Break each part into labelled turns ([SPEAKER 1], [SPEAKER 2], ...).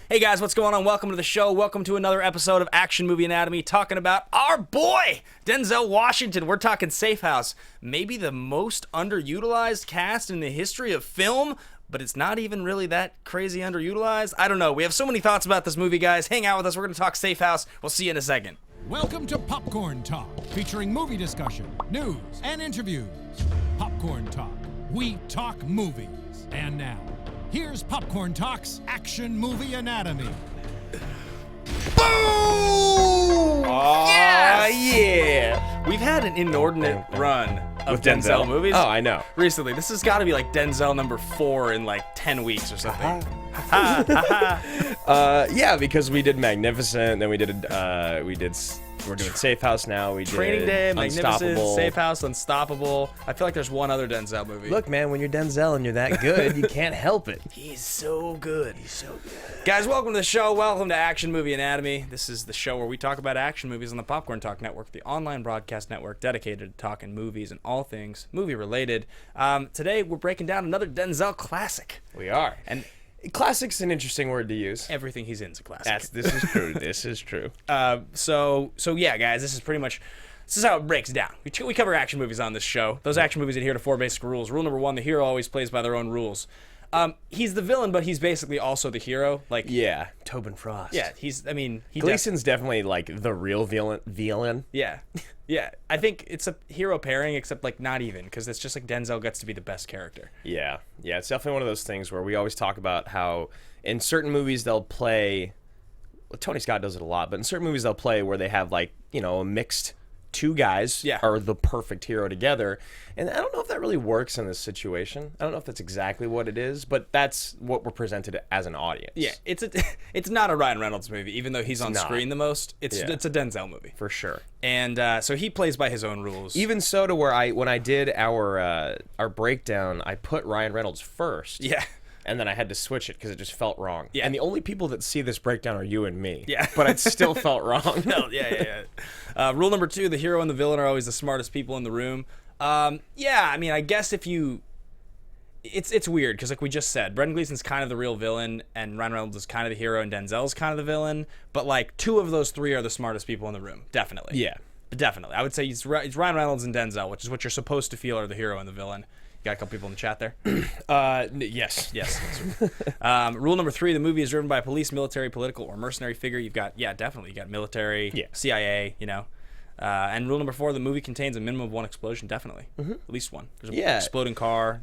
[SPEAKER 1] Hey guys, what's going on? Welcome to the show. Welcome to another episode of Action Movie Anatomy, talking about our boy, Denzel Washington. We're talking Safe House, maybe the most underutilized cast in the history of film, but it's not even really that crazy underutilized. I don't know. We have so many thoughts about this movie, guys. Hang out with us. We're going to talk Safe House. We'll see you in a second.
[SPEAKER 2] Welcome to Popcorn Talk, featuring movie discussion, news, and interviews. Popcorn Talk. We talk movies. And now, here's Popcorn Talk's Action Movie Anatomy.
[SPEAKER 1] Boom!
[SPEAKER 3] Oh,
[SPEAKER 1] Yes!
[SPEAKER 3] yeah.
[SPEAKER 1] We've had an inordinate run of
[SPEAKER 3] With
[SPEAKER 1] Denzel movies.
[SPEAKER 3] Oh, I know.
[SPEAKER 1] Recently. This has got to be like Denzel number 4 in like 10 weeks or something.
[SPEAKER 3] Yeah, because we did Magnificent, then we're doing Safe House now. We did
[SPEAKER 1] Training Day, Magnificent,
[SPEAKER 3] Unstoppable.
[SPEAKER 1] Safe House, Unstoppable. I feel like there's one other Denzel movie.
[SPEAKER 3] Look, man, when you're Denzel and you're that good, you can't help it.
[SPEAKER 1] He's so good. He's so good. Guys, welcome to the show. Welcome to Action Movie Anatomy. This is the show where we talk about action movies on the Popcorn Talk Network, the online broadcast network dedicated to talking movies and all things movie-related. Today, we're breaking down another Denzel classic.
[SPEAKER 3] We are.
[SPEAKER 1] And
[SPEAKER 3] classic's an interesting word to use.
[SPEAKER 1] everything he's in is a classic.
[SPEAKER 3] This is true. This is true.
[SPEAKER 1] So yeah, guys, this is how it breaks down. We cover action movies on this show. Those action movies adhere to 4 basic rules. Rule number 1, the hero always plays by their own rules. He's the villain, but he's basically also the hero. Like,
[SPEAKER 3] Yeah, Tobin Frost.
[SPEAKER 1] yeah,
[SPEAKER 3] Gleason's definitely like the real villain.
[SPEAKER 1] yeah. Yeah, I think it's a hero pairing, except like not even, because it's just like Denzel gets to be the best character.
[SPEAKER 3] Yeah, it's definitely one of those things where we always talk about how in certain movies they'll play. Well, Tony Scott does it a lot, but in certain movies they'll play where they have like a mixed two guys are the perfect hero together, and I don't know if that really works in this situation. I don't know if that's exactly what it is, but that's what we're presented as an audience.
[SPEAKER 1] Yeah, it's not a Ryan Reynolds movie, even though he's on screen the most. It's a Denzel movie
[SPEAKER 3] for sure.
[SPEAKER 1] And so he plays by his own rules.
[SPEAKER 3] Even so, to where when I did our breakdown, I put Ryan Reynolds first.
[SPEAKER 1] Yeah.
[SPEAKER 3] And then I had to switch it because it just felt wrong.
[SPEAKER 1] Yeah.
[SPEAKER 3] And the only people that see this breakdown are you and me.
[SPEAKER 1] Yeah.
[SPEAKER 3] But it still felt wrong.
[SPEAKER 1] No, yeah. Rule number 2, the hero and the villain are always the smartest people in the room. Yeah, I mean, I guess if you... It's weird, because like we just said, Brendan Gleeson's kind of the real villain, and Ryan Reynolds is kind of the hero, and Denzel's kind of the villain. But like 2 of those 3 are the smartest people in the room. Definitely.
[SPEAKER 3] Yeah.
[SPEAKER 1] Definitely. I would say it's Ryan Reynolds and Denzel, which is what you're supposed to feel are the hero and the villain. Got a couple people in the chat there?
[SPEAKER 3] Yes.
[SPEAKER 1] Rule number 3, the movie is driven by a police, military, political, or mercenary figure. You've got military, CIA, and rule number 4, the movie contains a minimum of 1 explosion, definitely. At least 1. There's an exploding car.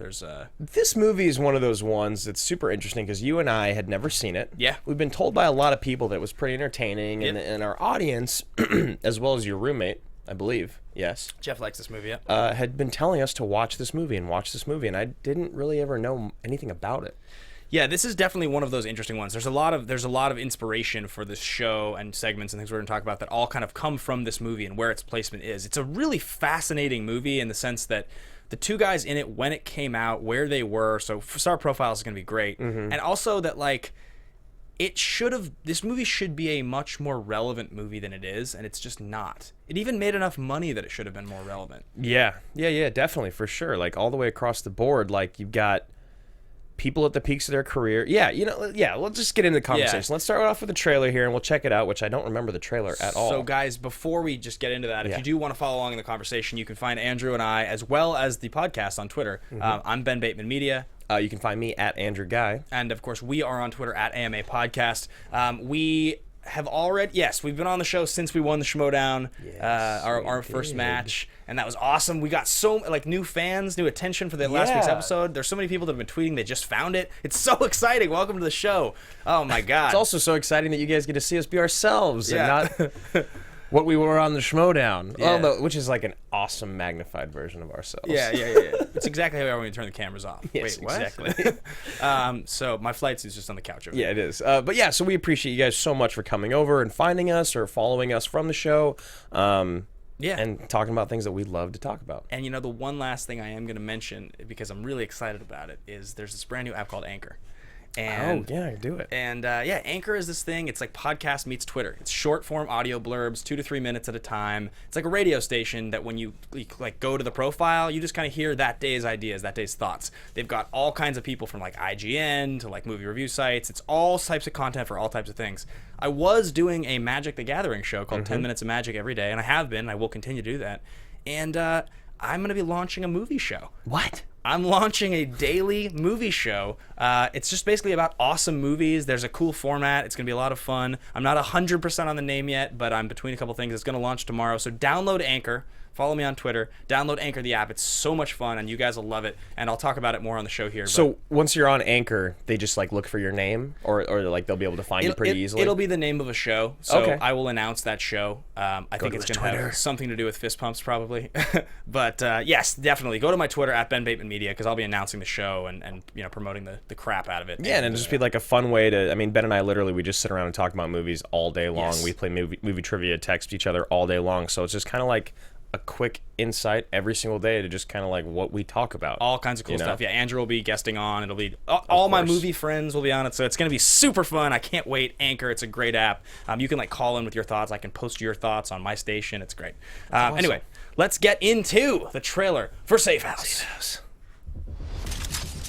[SPEAKER 3] This movie is one of those ones that's super interesting because you and I had never seen it.
[SPEAKER 1] Yeah.
[SPEAKER 3] We've been told by a lot of people that it was pretty entertaining, and our audience, as well as your roommate, I believe, yes.
[SPEAKER 1] Jeff likes this movie, yeah.
[SPEAKER 3] Had been telling us to watch this movie, and I didn't really ever know anything about it.
[SPEAKER 1] Yeah, this is definitely one of those interesting ones. There's a lot of inspiration for this show and segments and things we're going to talk about that all kind of come from this movie and where its placement is. It's a really fascinating movie in the sense that the 2 guys in it, when it came out, where they were, so star profiles is going to be great. And also that like this movie should be a much more relevant movie than it is, and it's just not. It even made enough money that it should have been more relevant.
[SPEAKER 3] Yeah, definitely, for sure. Like all the way across the board, like you've got people at the peaks of their career. Let's just get into the conversation.
[SPEAKER 1] Yeah.
[SPEAKER 3] Let's start off with the trailer here, and we'll check it out, which I don't remember the trailer at all.
[SPEAKER 1] So guys, before we just get into that, if you do want to follow along in the conversation, you can find Andrew and I, as well as the podcast on Twitter. I'm Ben Bateman Media.
[SPEAKER 3] You can find me at Andrew Ghai.
[SPEAKER 1] And of course, we are on Twitter at AMA Podcast. We have already, we've been on the show since we won the Schmodown, our first match, and that was awesome. We got so new fans, new attention for the last week's episode. There's so many people that have been tweeting they just found it. It's so exciting. Welcome to the show. Oh my God.
[SPEAKER 3] It's also so exciting that you guys get to see us be ourselves and not what we were on the Schmodown, which is like an awesome magnified version of ourselves.
[SPEAKER 1] Yeah. It's exactly how we are when we turn the cameras off.
[SPEAKER 3] Yes,
[SPEAKER 1] Wait, what?
[SPEAKER 3] exactly.
[SPEAKER 1] So my flights is just on the couch over
[SPEAKER 3] there. It is. So we appreciate you guys so much for coming over and finding us or following us from the show. And talking about things that we love to talk about.
[SPEAKER 1] And the one last thing I am going to mention, because I'm really excited about it, is there's this brand new app called Anchor. And
[SPEAKER 3] do it.
[SPEAKER 1] And Anchor is this thing. It's like podcast meets Twitter. It's short form audio blurbs, 2 to 3 minutes at a time. It's like a radio station that when you like go to the profile, you just kind of hear that day's ideas, that day's thoughts. They've got all kinds of people from like IGN to like movie review sites. It's all types of content for all types of things. I was doing a Magic the Gathering show called 10 Minutes of Magic every day, and I have been. I will continue to do that. And I'm going to be launching a movie show.
[SPEAKER 3] What?
[SPEAKER 1] I'm launching a daily movie show. It's just basically about awesome movies. There's a cool format. It's going to be a lot of fun. I'm not 100% on the name yet, but I'm between a couple things. It's going to launch tomorrow. So download Anchor. Follow me on Twitter. Download Anchor, the app. It's so much fun, and you guys will love it. And I'll talk about it more on the show here.
[SPEAKER 3] So once you're on Anchor, they just like look for your name, or like they'll be able to find you pretty easily?
[SPEAKER 1] It'll be the name of a show. So I will announce that show. I think it's going to have something to do with fist pumps, probably. But yes, definitely. Go to my Twitter at Ben Bateman Media, because I'll be announcing the show and promoting the crap out of it.
[SPEAKER 3] Yeah, and it'll just be like a fun way to. I mean, Ben and I literally we just sit around and talk about movies all day long. Yes. We play movie trivia, text each other all day long. So it's just kind of like a quick insight every single day to just kind of like what we talk about.
[SPEAKER 1] All kinds of cool stuff. Yeah, Andrew will be guesting on. It'll be all my movie friends will be on it, so it's going to be super fun. I can't wait. Anchor, it's a great app. You can like call in with your thoughts. I can post your thoughts on my station. It's great. Awesome. Anyway, let's get into the trailer for Safe House.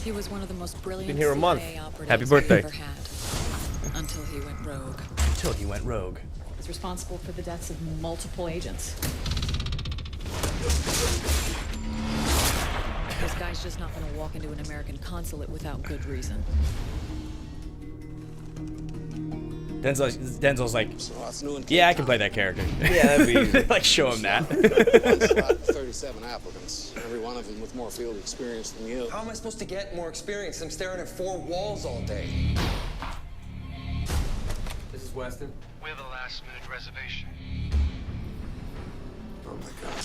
[SPEAKER 4] He was one of the most brilliant
[SPEAKER 3] Been here a month. Happy
[SPEAKER 4] operatives
[SPEAKER 3] birthday.
[SPEAKER 4] I've ever had, until he went rogue.
[SPEAKER 5] He's responsible for the deaths of multiple agents.
[SPEAKER 4] This guy's just not going to walk into an American consulate without good reason.
[SPEAKER 1] Denzel's like, yeah, I can play that character.
[SPEAKER 3] Yeah, that'd be easy.
[SPEAKER 1] Like, show him that.
[SPEAKER 6] 37 applicants, every one of them with more field experience than you.
[SPEAKER 7] How am I supposed to get more experience? I'm staring at 4 walls all day. This is Weston.
[SPEAKER 8] We have a last-minute reservation.
[SPEAKER 6] Oh my God.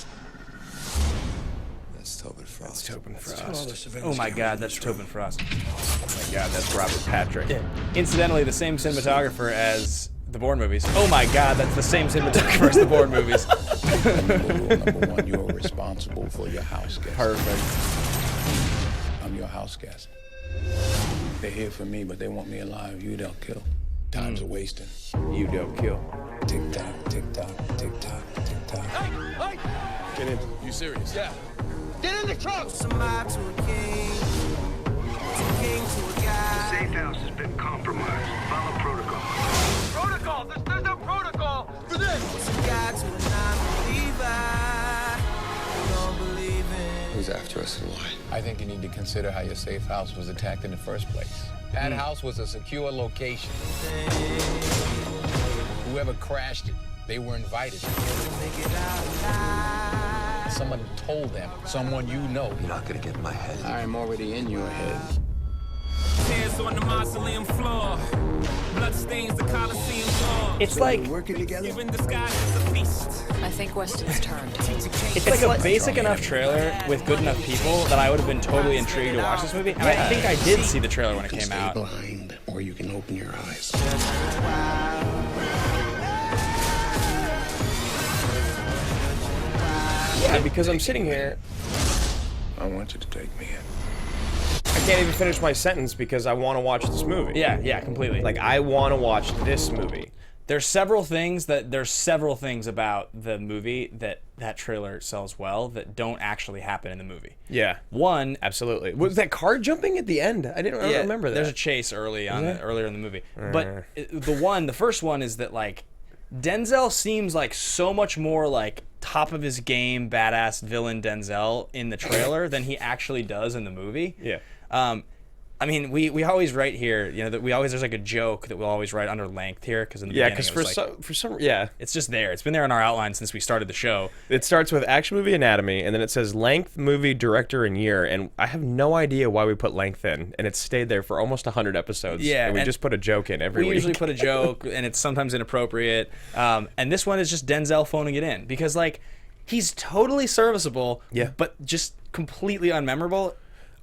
[SPEAKER 6] That's Tobin Frost.
[SPEAKER 3] Tobin Frost.
[SPEAKER 1] Oh my God, that's Tobin Frost.
[SPEAKER 3] Oh my God, that's Robert Patrick.
[SPEAKER 1] Yeah. Incidentally, the same cinematographer as the Bourne movies. Oh my God, that's the same cinematographer as the Bourne movies.
[SPEAKER 9] Number one, you are responsible for your house guest.
[SPEAKER 3] Perfect.
[SPEAKER 9] I'm your house guest. They're here for me, but they want me alive. You don't kill. Time's a wasting.
[SPEAKER 3] You don't kill.
[SPEAKER 9] Tick tock, tick tock, tick tock, tick tock.
[SPEAKER 8] Hey!
[SPEAKER 9] Get in. You serious?
[SPEAKER 8] Yeah. Get in the truck!
[SPEAKER 10] To a king to a guy.
[SPEAKER 8] Safe house has been compromised. Follow protocol. Protocol? There's no protocol for this!
[SPEAKER 10] What's a guy to a non-believer? Don't believe in.
[SPEAKER 6] Who's after us and why?
[SPEAKER 9] I think you need to consider how your safe house was attacked in the first place. That house was a secure location. Whoever crashed it, they were invited. Someone told them, someone you know.
[SPEAKER 6] You're not gonna get in my head.
[SPEAKER 9] I am already in your head.
[SPEAKER 10] Hands on the mausoleum floor. Blood stains the Coliseum floor.
[SPEAKER 1] It's like
[SPEAKER 9] Working together?
[SPEAKER 10] Even the sky is a feast.
[SPEAKER 4] I think Weston's turned.
[SPEAKER 1] it's like a basic enough trailer with good enough people that I would have been totally intrigued to watch this movie. And I think I did see the trailer when it came out.
[SPEAKER 6] Blind, or you can open your eyes.
[SPEAKER 3] Yeah, because I'm sitting here,
[SPEAKER 9] I want you to take me in.
[SPEAKER 3] I can't even finish my sentence because I want to watch this movie.
[SPEAKER 1] Yeah, completely.
[SPEAKER 3] Like, I want to watch this movie.
[SPEAKER 1] There's several things about the movie that trailer sells well that don't actually happen in the movie.
[SPEAKER 3] Yeah.
[SPEAKER 1] One,
[SPEAKER 3] Absolutely. Was that car jumping at the end? I don't remember that.
[SPEAKER 1] There's a chase earlier in the movie. But the first one is that like Denzel seems like so much more like top of his game, badass villain Denzel in the trailer than he actually does in the movie.
[SPEAKER 3] Yeah.
[SPEAKER 1] I mean, we always write here, that there's like a joke that we'll always write under length here because in the beginning
[SPEAKER 3] because for some
[SPEAKER 1] it's just there. It's been there in our outline since we started the show.
[SPEAKER 3] It starts with action movie anatomy, and then it says length, movie, director, and year, and I have no idea why we put length in, and it's stayed there for almost 100 episodes.
[SPEAKER 1] Yeah,
[SPEAKER 3] and we just put a joke in every week.
[SPEAKER 1] We usually put a joke, and it's sometimes inappropriate. And this one is just Denzel phoning it in because like he's totally serviceable, but just completely unmemorable.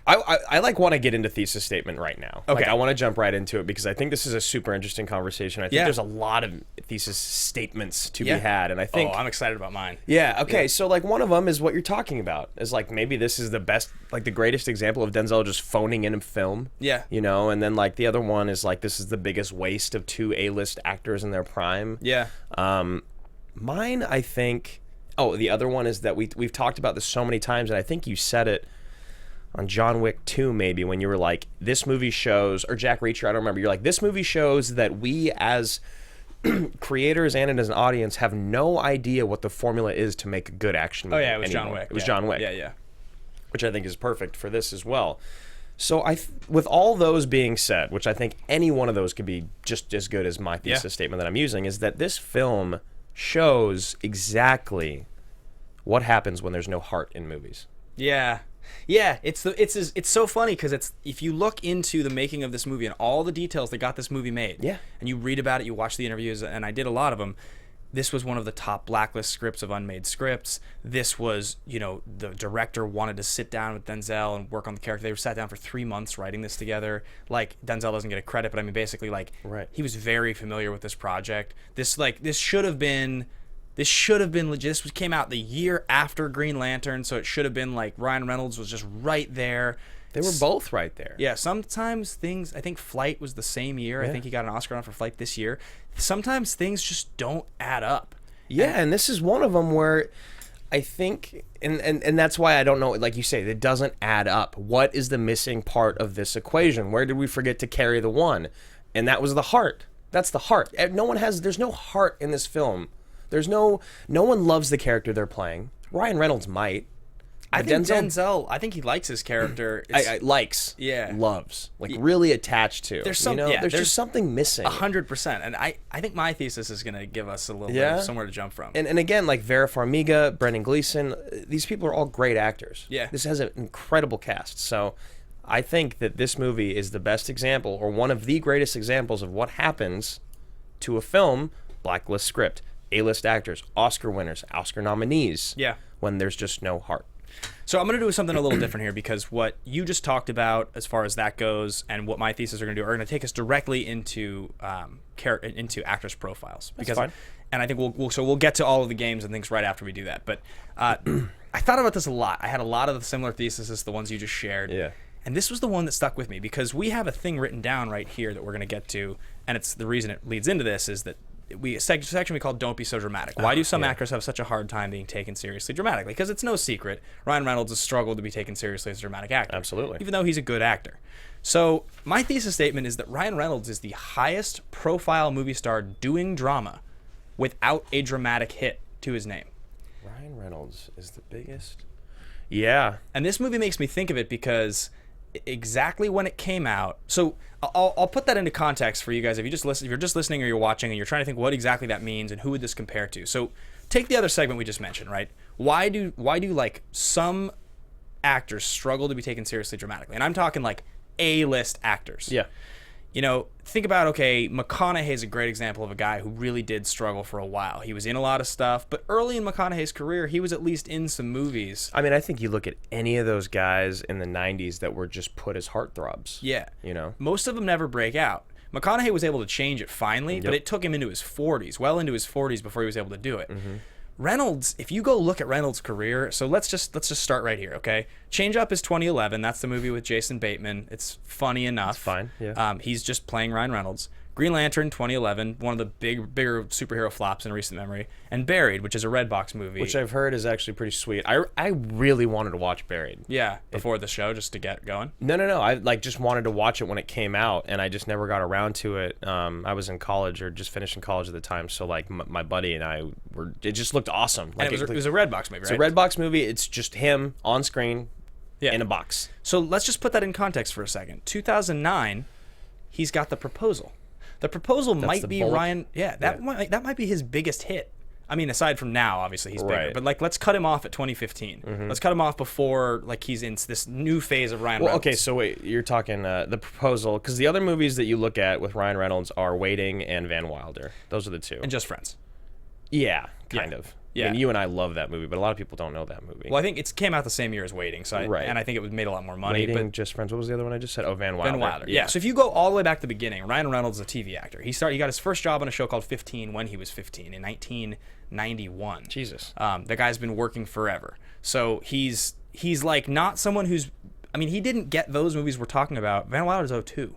[SPEAKER 3] I like want to get into thesis statement right now.
[SPEAKER 1] Okay.
[SPEAKER 3] Like, I want to jump right into it because I think this is a super interesting conversation. I think there's a lot of thesis statements to be had, and I think
[SPEAKER 1] I'm excited about mine.
[SPEAKER 3] Yeah. Okay. So like one of them is what you're talking about. Is like maybe this is the best, like the greatest example of Denzel just phoning in a film.
[SPEAKER 1] Yeah.
[SPEAKER 3] You know, and then like the other one is like this is the biggest waste of 2 A-list actors in their prime.
[SPEAKER 1] Yeah.
[SPEAKER 3] Mine, I think. Oh, the other one is that we've talked about this so many times, and I think you said it on John Wick 2 maybe, when you were like, this movie shows, or Jack Reacher, I don't remember, you're like, this movie shows that we as creators and as an audience have no idea what the formula is to make a good action movie.
[SPEAKER 1] Oh yeah, it was
[SPEAKER 3] anymore.
[SPEAKER 1] John Wick.
[SPEAKER 3] It was John Wick.
[SPEAKER 1] Yeah.
[SPEAKER 3] Which I think is perfect for this as well. So with all those being said, which I think any one of those could be just as good as my thesis statement that I'm using, is that this film shows exactly what happens when there's no heart in movies.
[SPEAKER 1] Yeah, it's so funny because it's, if you look into the making of this movie and all the details that got this movie made, and you read about it, you watch the interviews, and I did a lot of them. This was one of the top blacklist scripts of unmade scripts. This was, the director wanted to sit down with Denzel and work on the character. They sat down for 3 months writing this together. Like, Denzel doesn't get a credit, but I mean, basically, like, he was very familiar with this project. This should have been legit. This came out the year after Green Lantern, so it should have been like Ryan Reynolds was just right there.
[SPEAKER 3] They were both right there.
[SPEAKER 1] Yeah, sometimes things, I think Flight was the same year. I think he got an Oscar on for Flight this year. Sometimes things just don't add up.
[SPEAKER 3] Yeah, and this is one of them where I think, and that's why I don't know, like you say, it doesn't add up. What is the missing part of this equation? Where did we forget to carry the one? And that was the heart. That's the heart. There's no heart in this film. No one loves the character they're playing. Ryan Reynolds might.
[SPEAKER 1] I think Denzel, I think he likes his character.
[SPEAKER 3] Loves, like really attached to.
[SPEAKER 1] There's
[SPEAKER 3] there's just something missing.
[SPEAKER 1] 100%. And I think my thesis is going to give us a little bit of somewhere to jump from.
[SPEAKER 3] And again, like Vera Farmiga, Brendan Gleeson, these people are all great actors.
[SPEAKER 1] Yeah.
[SPEAKER 3] This has an incredible cast. So I think that this movie is the best example, or one of the greatest examples, of what happens to a film, blacklist script, A-list actors, Oscar winners, Oscar nominees.
[SPEAKER 1] Yeah.
[SPEAKER 3] When there's just no heart.
[SPEAKER 1] So I'm going to do something a little different here, because what you just talked about as far as that goes and what my thesis are going to do are going to take us directly into actors' profiles.
[SPEAKER 3] That's fine.
[SPEAKER 1] And I think we'll get to all of the games and things right after we do that. But I thought about this a lot. I had a lot of the similar theses as the ones you just shared.
[SPEAKER 3] Yeah.
[SPEAKER 1] And this was the one that stuck with me, because we have a thing written down right here that we're going to get to, and it's the reason it leads into this is that section we call "Don't Be So Dramatic." Why do some actors have such a hard time being taken seriously dramatically? Because it's no secret, Ryan Reynolds has struggled to be taken seriously as a dramatic actor.
[SPEAKER 3] Absolutely.
[SPEAKER 1] Even though he's a good actor. So my thesis statement is that Ryan Reynolds is the highest profile movie star doing drama without a dramatic hit to his name.
[SPEAKER 3] Ryan Reynolds is the biggest. Yeah.
[SPEAKER 1] And this movie makes me think of it because exactly when it came out. So I'll put that into context for you guys. If you're just listening or you're watching and you're trying to think what exactly that means and who would this compare to. So take the other segment we just mentioned, right? Why do like some actors struggle to be taken seriously dramatically? And I'm talking like A-list actors.
[SPEAKER 3] Yeah.
[SPEAKER 1] Think about, McConaughey is a great example of a guy who really did struggle for a while. He was in a lot of stuff, but early in McConaughey's career, he was at least in some movies.
[SPEAKER 3] I mean, I think you look at any of those guys in the 90s that were just put as heartthrobs.
[SPEAKER 1] Yeah. Most of them never break out. McConaughey was able to change it finally, but it took him into his 40s, well into his 40s before he was able to do it.
[SPEAKER 3] Mm-hmm.
[SPEAKER 1] Reynolds, if you go look at Reynolds' career, so let's just start right here, okay? Change Up is 2011. That's the movie with Jason Bateman. It's funny enough.
[SPEAKER 3] It's fine, yeah.
[SPEAKER 1] He's just playing Ryan Reynolds. Green Lantern, 2011, one of the bigger superhero flops in recent memory. And Buried, which is a Redbox movie.
[SPEAKER 3] Which I've heard is actually pretty sweet. I really wanted to watch Buried.
[SPEAKER 1] Yeah, before the show, just to get going.
[SPEAKER 3] No. I just wanted to watch it when it came out, and I just never got around to it. I was in college, or just finishing college at the time, so like my buddy and I it just looked awesome. Like,
[SPEAKER 1] and it was a Redbox movie, right?
[SPEAKER 3] It's a Redbox movie. It's just him on screen in a box.
[SPEAKER 1] So let's just put that in context for a second. 2009, he's got The Proposal. The Proposal might be Ryan. Yeah, that might be his biggest hit. I mean, aside from now, obviously he's bigger. But like, let's cut him off at 2015.
[SPEAKER 3] Mm-hmm.
[SPEAKER 1] Let's cut him off before like he's in this new phase of Ryan Reynolds.
[SPEAKER 3] Okay, so wait, you're talking The Proposal, because the other movies that you look at with Ryan Reynolds are Waiting and Van Wilder. Those are the two.
[SPEAKER 1] And Just Friends.
[SPEAKER 3] Yeah, kind of.
[SPEAKER 1] Yeah.
[SPEAKER 3] I mean, you and I love that movie, but a lot of people don't know that movie.
[SPEAKER 1] Well, I think it came out the same year as Waiting, so and I think it was made a lot more money.
[SPEAKER 3] Waiting,
[SPEAKER 1] but
[SPEAKER 3] Just Friends. What was the other one I just said? Oh, Van Wilder.
[SPEAKER 1] Van Wilder. Yeah. So if you go all the way back to the beginning, Ryan Reynolds is a TV actor. He got his first job on a show called 15 when he was 15 in 1991.
[SPEAKER 3] Jesus.
[SPEAKER 1] The guy's been working forever. So he's like not someone who's. I mean, he didn't get those movies we're talking about. Van Wilder's 02.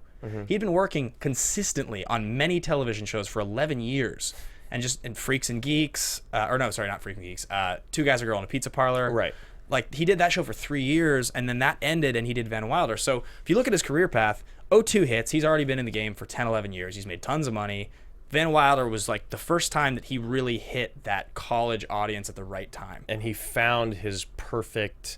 [SPEAKER 1] He'd been working consistently on many television shows for 11 years. And Freaks and Geeks, not Freaks and Geeks, Two Guys, a Girl in a Pizza Parlor.
[SPEAKER 3] Right.
[SPEAKER 1] Like, he did that show for 3 years, and then that ended, and he did Van Wilder. So, if you look at his career path, 02 hits, he's already been in the game for 10, 11 years. He's made tons of money. Van Wilder was, like, the first time that he really hit that college audience at the right time.
[SPEAKER 3] And he found his perfect,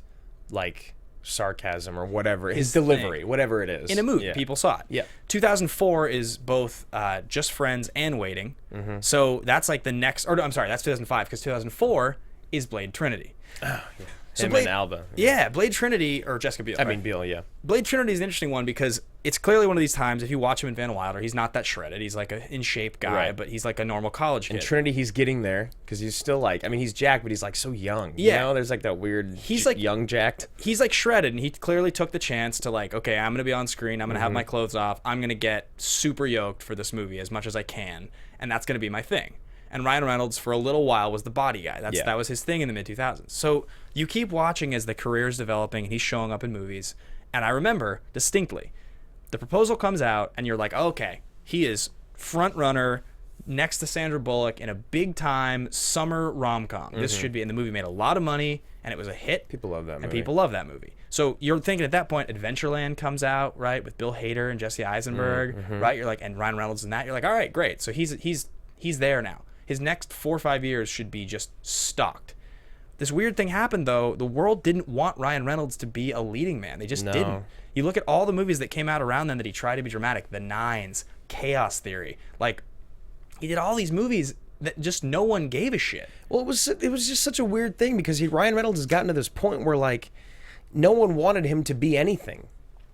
[SPEAKER 3] like, sarcasm or whatever, his delivery,
[SPEAKER 1] thing.
[SPEAKER 3] Whatever it is.
[SPEAKER 1] In a movie, people saw it.
[SPEAKER 3] Yeah.
[SPEAKER 1] 2004 is both Just Friends and Waiting. So that's like the next, that's 2005, because 2004 is Blade Trinity.
[SPEAKER 3] Oh, yeah.
[SPEAKER 1] So
[SPEAKER 3] Him and Alba.
[SPEAKER 1] Yeah, Blade Trinity, or Jessica Biel.
[SPEAKER 3] Biel, yeah.
[SPEAKER 1] Blade Trinity is an interesting one because it's clearly one of these times, if you watch him in Van Wilder, he's not that shredded. He's like a in-shape guy, but he's like a normal college kid.
[SPEAKER 3] In Trinity, he's getting there because he's still like, I mean, he's jacked, but he's like so young. You know, there's like that weird, he's like young jacked.
[SPEAKER 1] He's like shredded, and he clearly took the chance to like, okay, I'm going to be on screen. I'm going to have my clothes off. I'm going to get super yoked for this movie as much as I can, and that's going to be my thing. And Ryan Reynolds, for a little while, was the body guy. That was his thing in the mid-2000s. So you keep watching as the career is developing, and he's showing up in movies. And I remember distinctly, the proposal comes out, and you're like, okay, he is front runner next to Sandra Bullock in a big-time summer rom-com. This should be, and the movie made a lot of money, and it was a hit.
[SPEAKER 3] People love that movie.
[SPEAKER 1] And people love that movie. So you're thinking at that point, Adventureland comes out, right, with Bill Hader and Jesse Eisenberg, right? You're like, and Ryan Reynolds and that. You're like, all right, great. So he's there now. His next 4 or 5 years should be just stocked. This weird thing happened, though. The world didn't want Ryan Reynolds to be a leading man. They just didn't. You look at all the movies that came out around then that he tried to be dramatic. The Nines, Chaos Theory. Like, he did all these movies that just no one gave a shit.
[SPEAKER 3] Well, it was just such a weird thing because Ryan Reynolds has gotten to this point where, like, no one wanted him to be anything.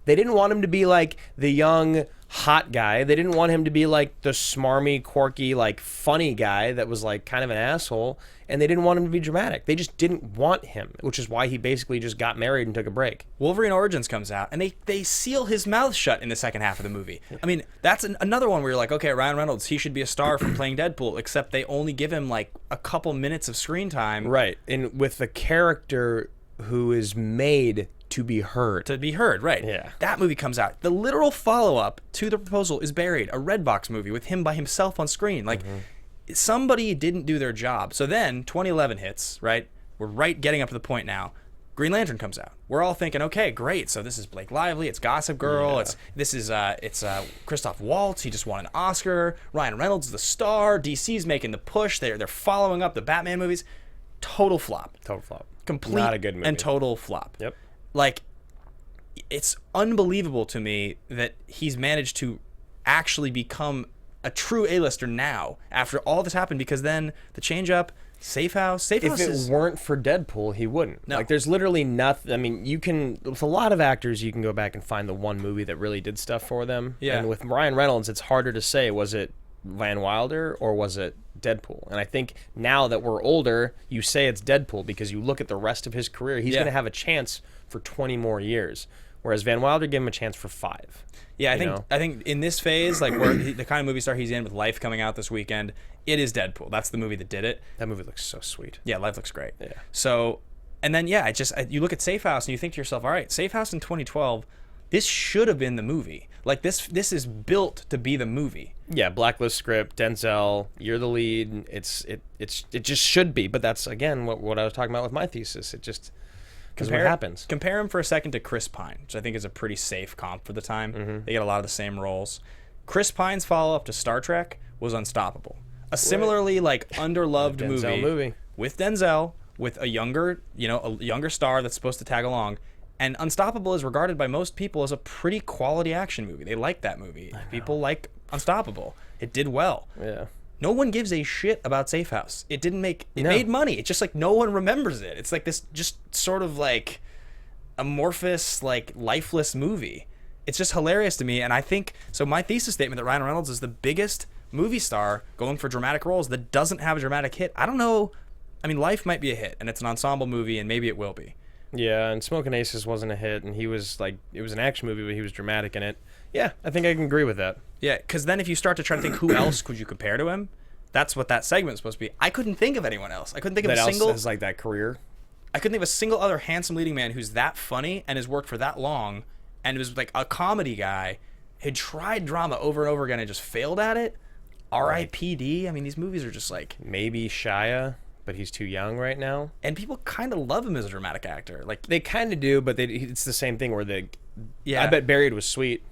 [SPEAKER 3] They didn't want him to be like the young hot guy. They didn't want him to be like the smarmy, quirky, like funny guy that was like kind of an asshole. And they didn't want him to be dramatic. They just didn't want him, which is why he basically just got married and took a break.
[SPEAKER 1] Wolverine Origins comes out, and they seal his mouth shut in the second half of the movie. I mean, that's another one where you're like, okay, Ryan Reynolds, he should be a star for playing Deadpool, except they only give him like a couple minutes of screen time.
[SPEAKER 3] Right, and with the character who is made to be heard.
[SPEAKER 1] To be heard, right.
[SPEAKER 3] Yeah.
[SPEAKER 1] That movie comes out. The literal follow-up to The Proposal is Buried, a Redbox movie with him by himself on screen. Like, somebody didn't do their job. So then 2011 hits, right? We're getting up to the point now. Green Lantern comes out. We're all thinking, okay, great. So this is Blake Lively. It's Gossip Girl.
[SPEAKER 3] Yeah.
[SPEAKER 1] It's Christoph Waltz. He just won an Oscar. Ryan Reynolds is the star. DC's making the push. They're following up the Batman movies. Total flop.
[SPEAKER 3] Total flop.
[SPEAKER 1] Complete
[SPEAKER 3] Not a good movie.
[SPEAKER 1] and total flop.
[SPEAKER 3] Yep.
[SPEAKER 1] Like, it's unbelievable to me that he's managed to actually become a true A-lister now after all this happened, because then the change up, Safe House
[SPEAKER 3] If it weren't for Deadpool, he wouldn't.
[SPEAKER 1] No.
[SPEAKER 3] Like, there's literally nothing. I mean, you can, with a lot of actors, you can go back and find the one movie that really did stuff for them.
[SPEAKER 1] Yeah.
[SPEAKER 3] And with Ryan Reynolds, it's harder to say, was it Van Wilder or was it Deadpool? And I think now that we're older, you say it's Deadpool because you look at the rest of his career, he's going to have a chance for 20 more years. Whereas Van Wilder gave him a chance for 5.
[SPEAKER 1] Yeah, I think in this phase, like where the kind of movie star he's in, with Life coming out this weekend, it is Deadpool. That's the movie that did it.
[SPEAKER 3] That movie looks so sweet.
[SPEAKER 1] Yeah, Life looks great.
[SPEAKER 3] Yeah.
[SPEAKER 1] So, and then you look at Safe House and you think to yourself, all right, Safe House in 2012, this should have been the movie. Like this is built to be the movie.
[SPEAKER 3] Yeah, Blacklist script, Denzel, you're the lead. It just should be. But that's again what I was talking about with my thesis. It just. What happens.
[SPEAKER 1] Compare him for a second to Chris Pine, which I think is a pretty safe comp for the time. They get a lot of the same roles. Chris Pine's follow-up to Star Trek was Unstoppable, a similarly like underloved movie with Denzel, with a younger star that's supposed to tag along. And Unstoppable is regarded by most people as a pretty quality action movie. They like that movie. People like Unstoppable. It did well.
[SPEAKER 3] Yeah.
[SPEAKER 1] No one gives a shit about Safe House. It made money. It's just like no one remembers it. It's like this just sort of like amorphous, like lifeless movie. It's just hilarious to me. And I think, so my thesis statement that Ryan Reynolds is the biggest movie star going for dramatic roles that doesn't have a dramatic hit. I don't know I mean, Life might be a hit, and it's an ensemble movie, and maybe it will be.
[SPEAKER 3] Yeah, and Smoking Aces wasn't a hit, and he was like, it was an action movie, but he was dramatic in it. Yeah, I think I can agree with that.
[SPEAKER 1] Yeah, because then if you start to try to think who else could you compare to him, that's what that segment's supposed to be. I couldn't think of anyone else. I couldn't think of a single.
[SPEAKER 3] That else has like that career.
[SPEAKER 1] I couldn't think of a single other handsome leading man who's that funny and has worked for that long, and was like a comedy guy, had tried drama over and over again and just failed at it. R.I.P.D. I mean, these movies are just like
[SPEAKER 3] maybe Shia, but he's too young right now,
[SPEAKER 1] and people kind of love him as a dramatic actor. Like
[SPEAKER 3] they kind of do, but it's the same thing where
[SPEAKER 1] yeah.
[SPEAKER 3] I bet Buried was sweet.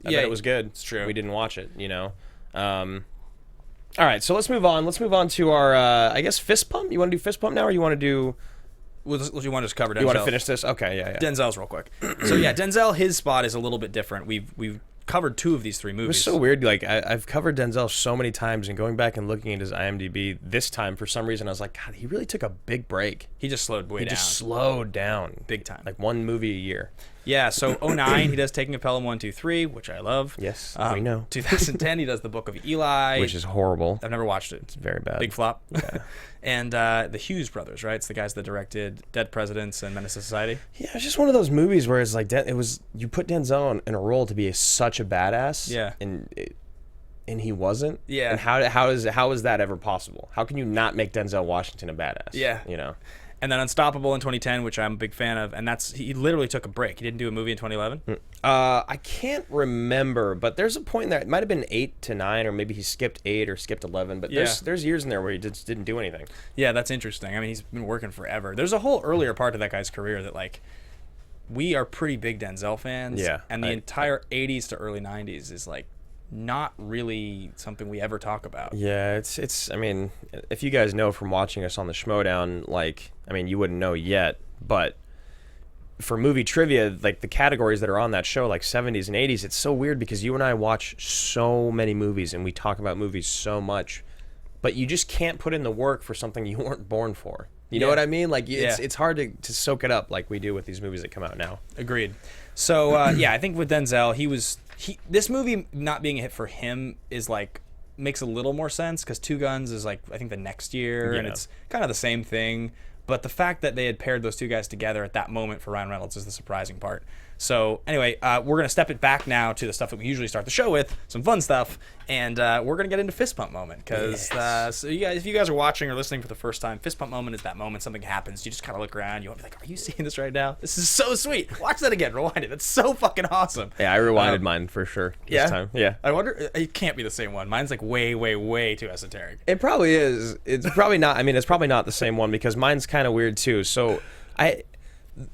[SPEAKER 3] I bet it was good.
[SPEAKER 1] It's true.
[SPEAKER 3] We didn't watch it, you know. All right, so let's move on. Let's move on to our, I guess, fist pump. You want to do fist pump now, or you want to do?
[SPEAKER 1] Well, you want to just cover Denzel?
[SPEAKER 3] You want to finish this? Okay, yeah.
[SPEAKER 1] Denzel's real quick. So yeah, Denzel, his spot is a little bit different. We've covered 2 of these 3 movies.
[SPEAKER 3] It was so weird. Like I've covered Denzel so many times, and going back and looking at his IMDb this time, for some reason, I was like, God, he really took a big break.
[SPEAKER 1] He just slowed way down.
[SPEAKER 3] He just slowed down
[SPEAKER 1] big time.
[SPEAKER 3] Like 1 movie a year.
[SPEAKER 1] Yeah, so 2009, he does Taking a Pelham 1, 2, 3, which I love.
[SPEAKER 3] Yes, we know.
[SPEAKER 1] 2010, he does The Book of Eli.
[SPEAKER 3] Which is horrible.
[SPEAKER 1] I've never watched it.
[SPEAKER 3] It's very bad.
[SPEAKER 1] Big flop.
[SPEAKER 3] Yeah.
[SPEAKER 1] And the Hughes brothers, right? It's the guys that directed Dead Presidents and Menace to Society.
[SPEAKER 3] Yeah, it's just one of those movies where it's like, you put Denzel in a role to be such a badass.
[SPEAKER 1] Yeah.
[SPEAKER 3] And he wasn't.
[SPEAKER 1] Yeah.
[SPEAKER 3] And how is that ever possible? How can you not make Denzel Washington a badass?
[SPEAKER 1] Yeah.
[SPEAKER 3] You know.
[SPEAKER 1] And then Unstoppable in 2010, which I'm a big fan of, and he literally took a break. He didn't do a movie in 2011.
[SPEAKER 3] I can't remember, but there's a point in there. It might have been 8 to 9, or maybe he skipped 8 or skipped 11. But there's years in there where he just didn't do anything.
[SPEAKER 1] Yeah, that's interesting. I mean, he's been working forever. There's a whole earlier part of that guy's career that like we are pretty big Denzel fans.
[SPEAKER 3] Yeah,
[SPEAKER 1] and the entire 80s to early 90s is like not really something we ever talk about.
[SPEAKER 3] Yeah, it's I mean, if you guys know from watching us on the Schmodown, like, I mean, you wouldn't know yet, but for movie trivia, like the categories that are on that show, like 70s and 80s, it's so weird because you and I watch so many movies and we talk about movies so much, but you just can't put in the work for something you weren't born for. You know what I mean? Like, it's hard to soak it up like we do with these movies that come out now.
[SPEAKER 1] Agreed. So, I think with Denzel, this movie not being a hit for him is like makes a little more sense because Two Guns is like I think the next year and it's kind of the same thing, but the fact that they had paired those 2 guys together at that moment for Ryan Reynolds is the surprising part. So anyway, we're gonna step it back now to the stuff that we usually start the show with, some fun stuff, and we're gonna get into fist pump moment because so if you guys are watching or listening for the first time, fist pump moment is that moment something happens, you just kind of look around, you want to be like, are you seeing this right now? This is so sweet. Watch that again, rewind it. That's so fucking awesome.
[SPEAKER 3] Yeah, I rewinded mine for sure this time. Yeah,
[SPEAKER 1] I wonder, it can't be the same one. Mine's like way too esoteric.
[SPEAKER 3] It probably is. It's probably not. I mean, it's probably not the same one because mine's kind of weird too. So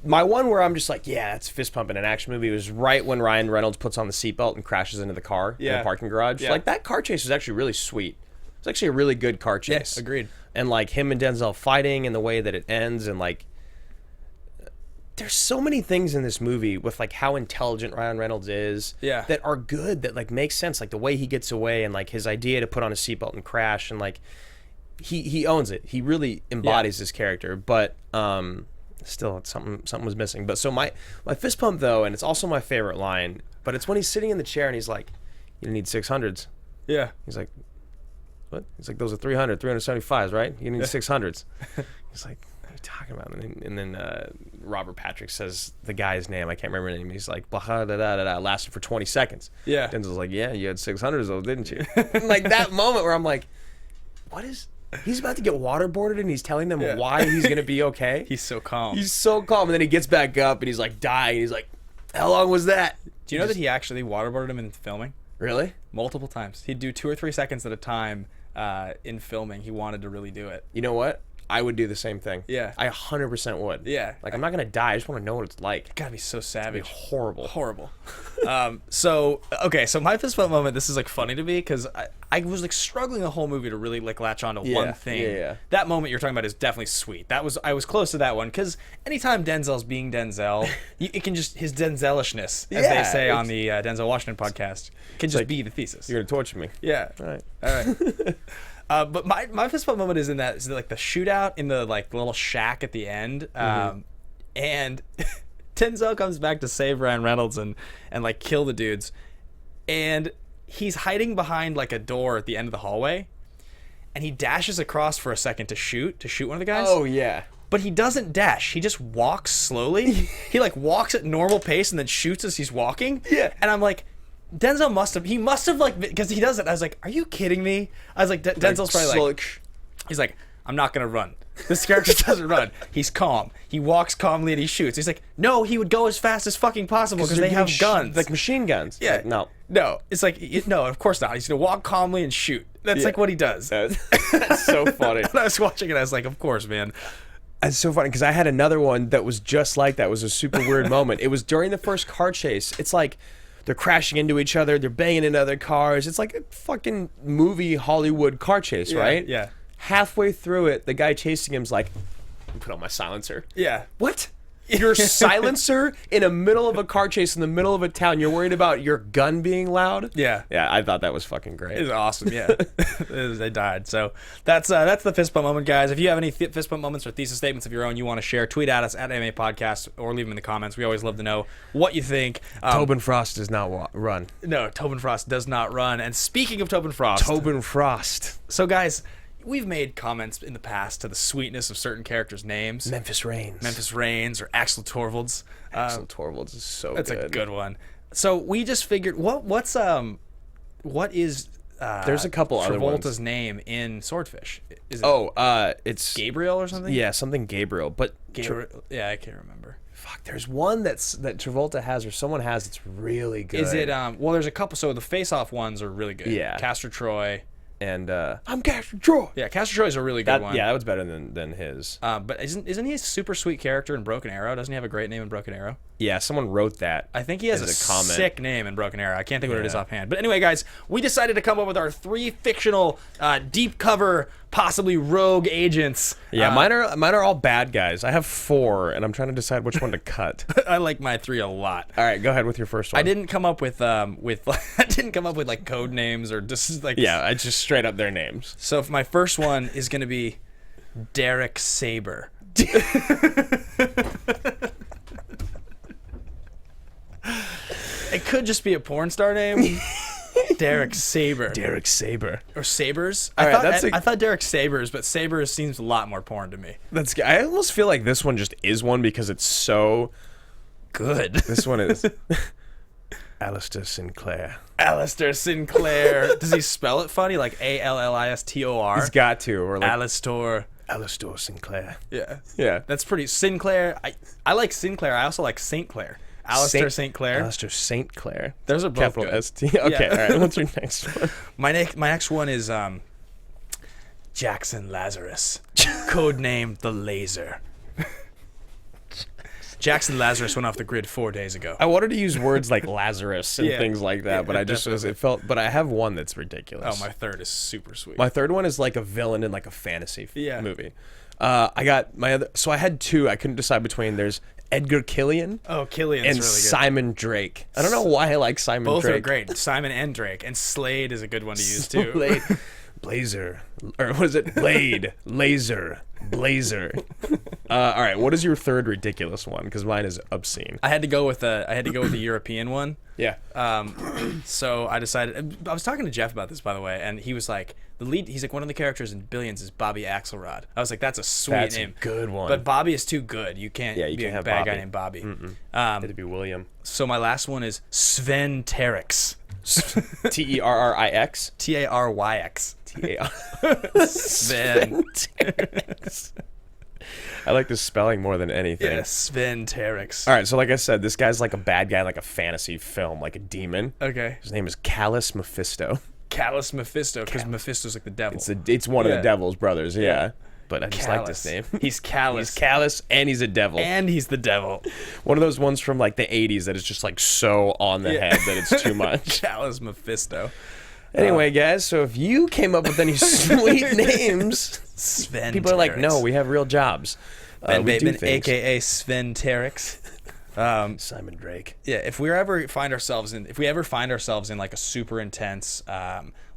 [SPEAKER 3] my one where I'm just like, yeah, it's fist pump in an action movie was right when Ryan Reynolds puts on the seatbelt and crashes into the car in the parking garage. Like, that car chase was actually really sweet. It's actually a really good car chase.
[SPEAKER 1] Yes, agreed.
[SPEAKER 3] And like him and Denzel fighting and the way that it ends, and like there's so many things in this movie with like how intelligent Ryan Reynolds is that are good, that like make sense, like the way he gets away and like his idea to put on a seatbelt and crash, and like he owns it. He really embodies his character, but still something was missing. But so my fist pump though, and it's also my favorite line, but it's when he's sitting in the chair and he's like, you need 600s.
[SPEAKER 1] Yeah.
[SPEAKER 3] He's like, what? He's like, those are 375s, right? You need 600s. He's like, what are you talking about? And then Robert Patrick says the guy's name. I can't remember his name. He's like, blah, da, da, da, da, lasted for 20 seconds.
[SPEAKER 1] Yeah.
[SPEAKER 3] Denzel's like, yeah, you had 600s though, didn't you? Like that moment where I'm like, what is... He's about to get waterboarded and he's telling them why he's going to be okay.
[SPEAKER 1] He's so calm.
[SPEAKER 3] He's so calm. And then he gets back up and he's like dying. He's like, how long was that?
[SPEAKER 1] Do you know that he actually waterboarded him in filming?
[SPEAKER 3] Really?
[SPEAKER 1] Multiple times. He'd do 2 or 3 seconds at a time in filming. He wanted to really do it.
[SPEAKER 3] You know what? I would do the same thing.
[SPEAKER 1] Yeah.
[SPEAKER 3] I 100% would.
[SPEAKER 1] Yeah.
[SPEAKER 3] Like, I'm not going to die. I just want to know what it's like.
[SPEAKER 1] It's got to be so savage.
[SPEAKER 3] It'd be horrible.
[SPEAKER 1] Horrible. So my fist bump moment, this is like funny to me because I was like struggling the whole movie to really like latch on to one thing.
[SPEAKER 3] Yeah.
[SPEAKER 1] That moment you're talking about is definitely sweet. I was close to that one because anytime Denzel's being Denzel, it can just, his Denzelishness, as they say on the Denzel Washington podcast, can just be the thesis.
[SPEAKER 3] You're going to torture me.
[SPEAKER 1] Yeah.
[SPEAKER 3] All right.
[SPEAKER 1] But my fist bump moment is in that, like the shootout in the like little shack at the end, and Denzel comes back to save Ryan Reynolds and like kill the dudes, and he's hiding behind like a door at the end of the hallway, and he dashes across for a second to shoot one of the guys.
[SPEAKER 3] Oh yeah.
[SPEAKER 1] But he doesn't dash. He just walks slowly. He like walks at normal pace and then shoots as he's walking.
[SPEAKER 3] Yeah.
[SPEAKER 1] And I'm like, Denzel must have like, because he does it. I was like, are you kidding me? I was like, Denzel's probably like, he's like, I'm not gonna run. This character doesn't run. He's calm. He walks calmly and he shoots. He's like, no, he would go as fast as fucking possible because they have guns,
[SPEAKER 3] like machine guns.
[SPEAKER 1] Yeah.
[SPEAKER 3] Like, no.
[SPEAKER 1] It's like, no, of course not. He's gonna walk calmly and shoot. That's like what he does.
[SPEAKER 3] That's so funny.
[SPEAKER 1] And I was watching it. I was like, of course, man.
[SPEAKER 3] It's so funny because I had another one that was just like that. It was a super weird moment. It was during the first car chase. It's like they're crashing into each other. They're banging into other cars. It's like a fucking movie Hollywood car chase, right?
[SPEAKER 1] Yeah.
[SPEAKER 3] Halfway through it, the guy chasing him's like, put on my silencer.
[SPEAKER 1] Yeah.
[SPEAKER 3] What? Your silencer in the middle of a car chase in the middle of a town. You're worried about your gun being loud?
[SPEAKER 1] Yeah.
[SPEAKER 3] Yeah, I thought that was fucking great.
[SPEAKER 1] It was awesome, yeah. They died. So that's the fist bump moment, guys. If you have any fist bump moments or thesis statements of your own you want to share, tweet at us at MMA Podcast or leave them in the comments. We always love to know what you think.
[SPEAKER 3] Tobin Frost does not run.
[SPEAKER 1] No, Tobin Frost does not run. And speaking of Tobin Frost.
[SPEAKER 3] Tobin Frost.
[SPEAKER 1] So, guys, we've made comments in the past to the sweetness of certain characters' names.
[SPEAKER 3] Memphis Reigns
[SPEAKER 1] or Axel Torvalds.
[SPEAKER 3] Axel Torvalds is so
[SPEAKER 1] that's
[SPEAKER 3] good.
[SPEAKER 1] That's a good one. So we just figured, what is
[SPEAKER 3] there's a couple other ones.
[SPEAKER 1] Travolta's name in Swordfish? Is
[SPEAKER 3] it, it's
[SPEAKER 1] Gabriel or something?
[SPEAKER 3] Yeah, something Gabriel. But
[SPEAKER 1] yeah, I can't remember.
[SPEAKER 3] Fuck, there's one that Travolta has or someone has that's really good.
[SPEAKER 1] Is it? Well, there's a couple. So the face-off ones are really good.
[SPEAKER 3] Yeah,
[SPEAKER 1] Castor Troy.
[SPEAKER 3] And I'm Castor Troy.
[SPEAKER 1] Yeah, Castor Troy is a really good one.
[SPEAKER 3] Yeah, that was better than his.
[SPEAKER 1] But isn't he a super sweet character in Broken Arrow? Doesn't he have a great name in Broken Arrow?
[SPEAKER 3] Yeah, someone wrote that.
[SPEAKER 1] I think he has a sick name in Broken Arrow. I can't think what it is offhand. But anyway, guys, we decided to come up with our 3 fictional, deep cover, possibly rogue agents.
[SPEAKER 3] Yeah, mine are all bad guys. I have 4, and I'm trying to decide which one to cut.
[SPEAKER 1] I like my 3 a lot.
[SPEAKER 3] All right, go ahead with your first one.
[SPEAKER 1] I didn't come up with I didn't come up with like code names or just like
[SPEAKER 3] I just straight up their names.
[SPEAKER 1] So if my first one is gonna be Derek Saber. It could just be a porn star name. Derek Saber.
[SPEAKER 3] Derek Saber.
[SPEAKER 1] Or Sabers.
[SPEAKER 3] I
[SPEAKER 1] thought Derek Sabers, but Sabers seems a lot more porn to me.
[SPEAKER 3] I almost feel like this one just is one because it's so
[SPEAKER 1] good.
[SPEAKER 3] This one is Alistair Sinclair.
[SPEAKER 1] Alistair Sinclair. Does he spell it funny? Like Allistor?
[SPEAKER 3] He's got to. Or like
[SPEAKER 1] Alistair
[SPEAKER 3] Sinclair.
[SPEAKER 1] Yeah.
[SPEAKER 3] Yeah.
[SPEAKER 1] That's pretty. Sinclair. I like Sinclair. I also like St. Clair. Alistair St. Clair.
[SPEAKER 3] Alistair St. Clair.
[SPEAKER 1] Those are both
[SPEAKER 3] capital
[SPEAKER 1] good.
[SPEAKER 3] S-T. Okay, all right. What's your next one?
[SPEAKER 1] My next one is Jackson Lazarus. Codename The Laser. Jackson Lazarus went off the grid 4 days ago.
[SPEAKER 3] I wanted to use words like Lazarus and things like that, but but I have one that's ridiculous.
[SPEAKER 1] Oh, my third is super sweet.
[SPEAKER 3] My third one is like a villain in like a fantasy movie. I got my other, so I had 2. I couldn't decide between. There's Edgar Killian.
[SPEAKER 1] Oh, Killian's
[SPEAKER 3] and
[SPEAKER 1] really good.
[SPEAKER 3] Simon Drake. I don't know why I like Simon
[SPEAKER 1] Both
[SPEAKER 3] Drake.
[SPEAKER 1] Both are great. Simon and Drake. And Slade is a good one to use too.
[SPEAKER 3] Slade. Blazer. Or what is it? Blade. Laser. Blazer. All right, what is your third ridiculous one? Because mine is obscene.
[SPEAKER 1] I had to go with the European one.
[SPEAKER 3] Yeah.
[SPEAKER 1] So I decided. I was talking to Jeff about this, by the way, and he was like, he's like, one of the characters in Billions is Bobby Axelrod. I was like, that's a sweet name.
[SPEAKER 3] That's a good one.
[SPEAKER 1] But Bobby is too good. You can't be a bad guy named Bobby.
[SPEAKER 3] It'd be William.
[SPEAKER 1] So my last one is Sven Terrix.
[SPEAKER 3] Terrix.
[SPEAKER 1] Taryx.
[SPEAKER 3] Sven Terrix. I like the spelling more than anything.
[SPEAKER 1] Yeah, Sven Terrix.
[SPEAKER 3] All right, so like I said, this guy's like a bad guy, like a fantasy film, like a demon.
[SPEAKER 1] Okay.
[SPEAKER 3] His name is Callus Mephisto.
[SPEAKER 1] Callus Mephisto, because Mephisto's like the devil.
[SPEAKER 3] It's one of the devil's brothers, yeah. But I just like this name.
[SPEAKER 1] He's callous.
[SPEAKER 3] He's callous, and he's a devil.
[SPEAKER 1] And he's the devil.
[SPEAKER 3] One of those ones from like the 80s that is just like so on the head that it's too much.
[SPEAKER 1] Callous Mephisto.
[SPEAKER 3] Anyway, guys, so if you came up with any sweet names,
[SPEAKER 1] Sven
[SPEAKER 3] people are like, no, we have real jobs.
[SPEAKER 1] Ben Bateman, a.k.a. Sven Terrix.
[SPEAKER 3] Simon Drake.
[SPEAKER 1] Yeah, if we ever find ourselves in like a super intense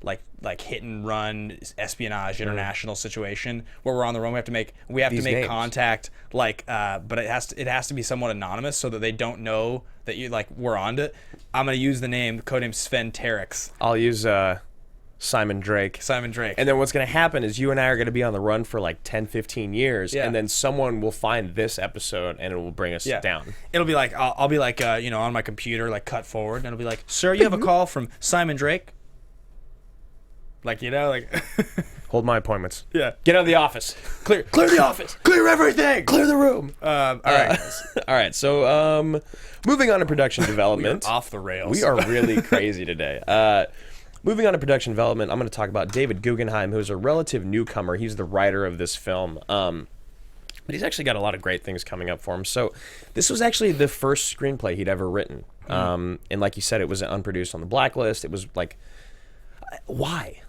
[SPEAKER 1] like hit and run espionage international situation where we're on the run, we have to make names. Contact, but it has to be somewhat anonymous so that they don't know that we're on it. I'm gonna use the codename Sven Terrix.
[SPEAKER 3] I'll use Simon Drake. And then what's going to happen is you and I are going to be on the run for like 10, 15 years, and then someone will find this episode and it will bring us down.
[SPEAKER 1] It'll be like, I'll be like, on my computer, like cut forward, and it'll be like, sir, you have a call from Simon Drake? Like,
[SPEAKER 3] Hold my appointments.
[SPEAKER 1] Yeah.
[SPEAKER 3] Get out of the office.
[SPEAKER 1] Clear the office.
[SPEAKER 3] Clear everything. Clear the room.
[SPEAKER 1] All right.
[SPEAKER 3] All right. So, moving on to production development.
[SPEAKER 1] We are off the rails.
[SPEAKER 3] We are really crazy today. Moving on to production development, I'm going to talk about David Guggenheim, who's a relative newcomer. He's the writer of this film. But he's actually got a lot of great things coming up for him. So this was actually the first screenplay he'd ever written. And like you said, it was unproduced on the blacklist. It was like, why?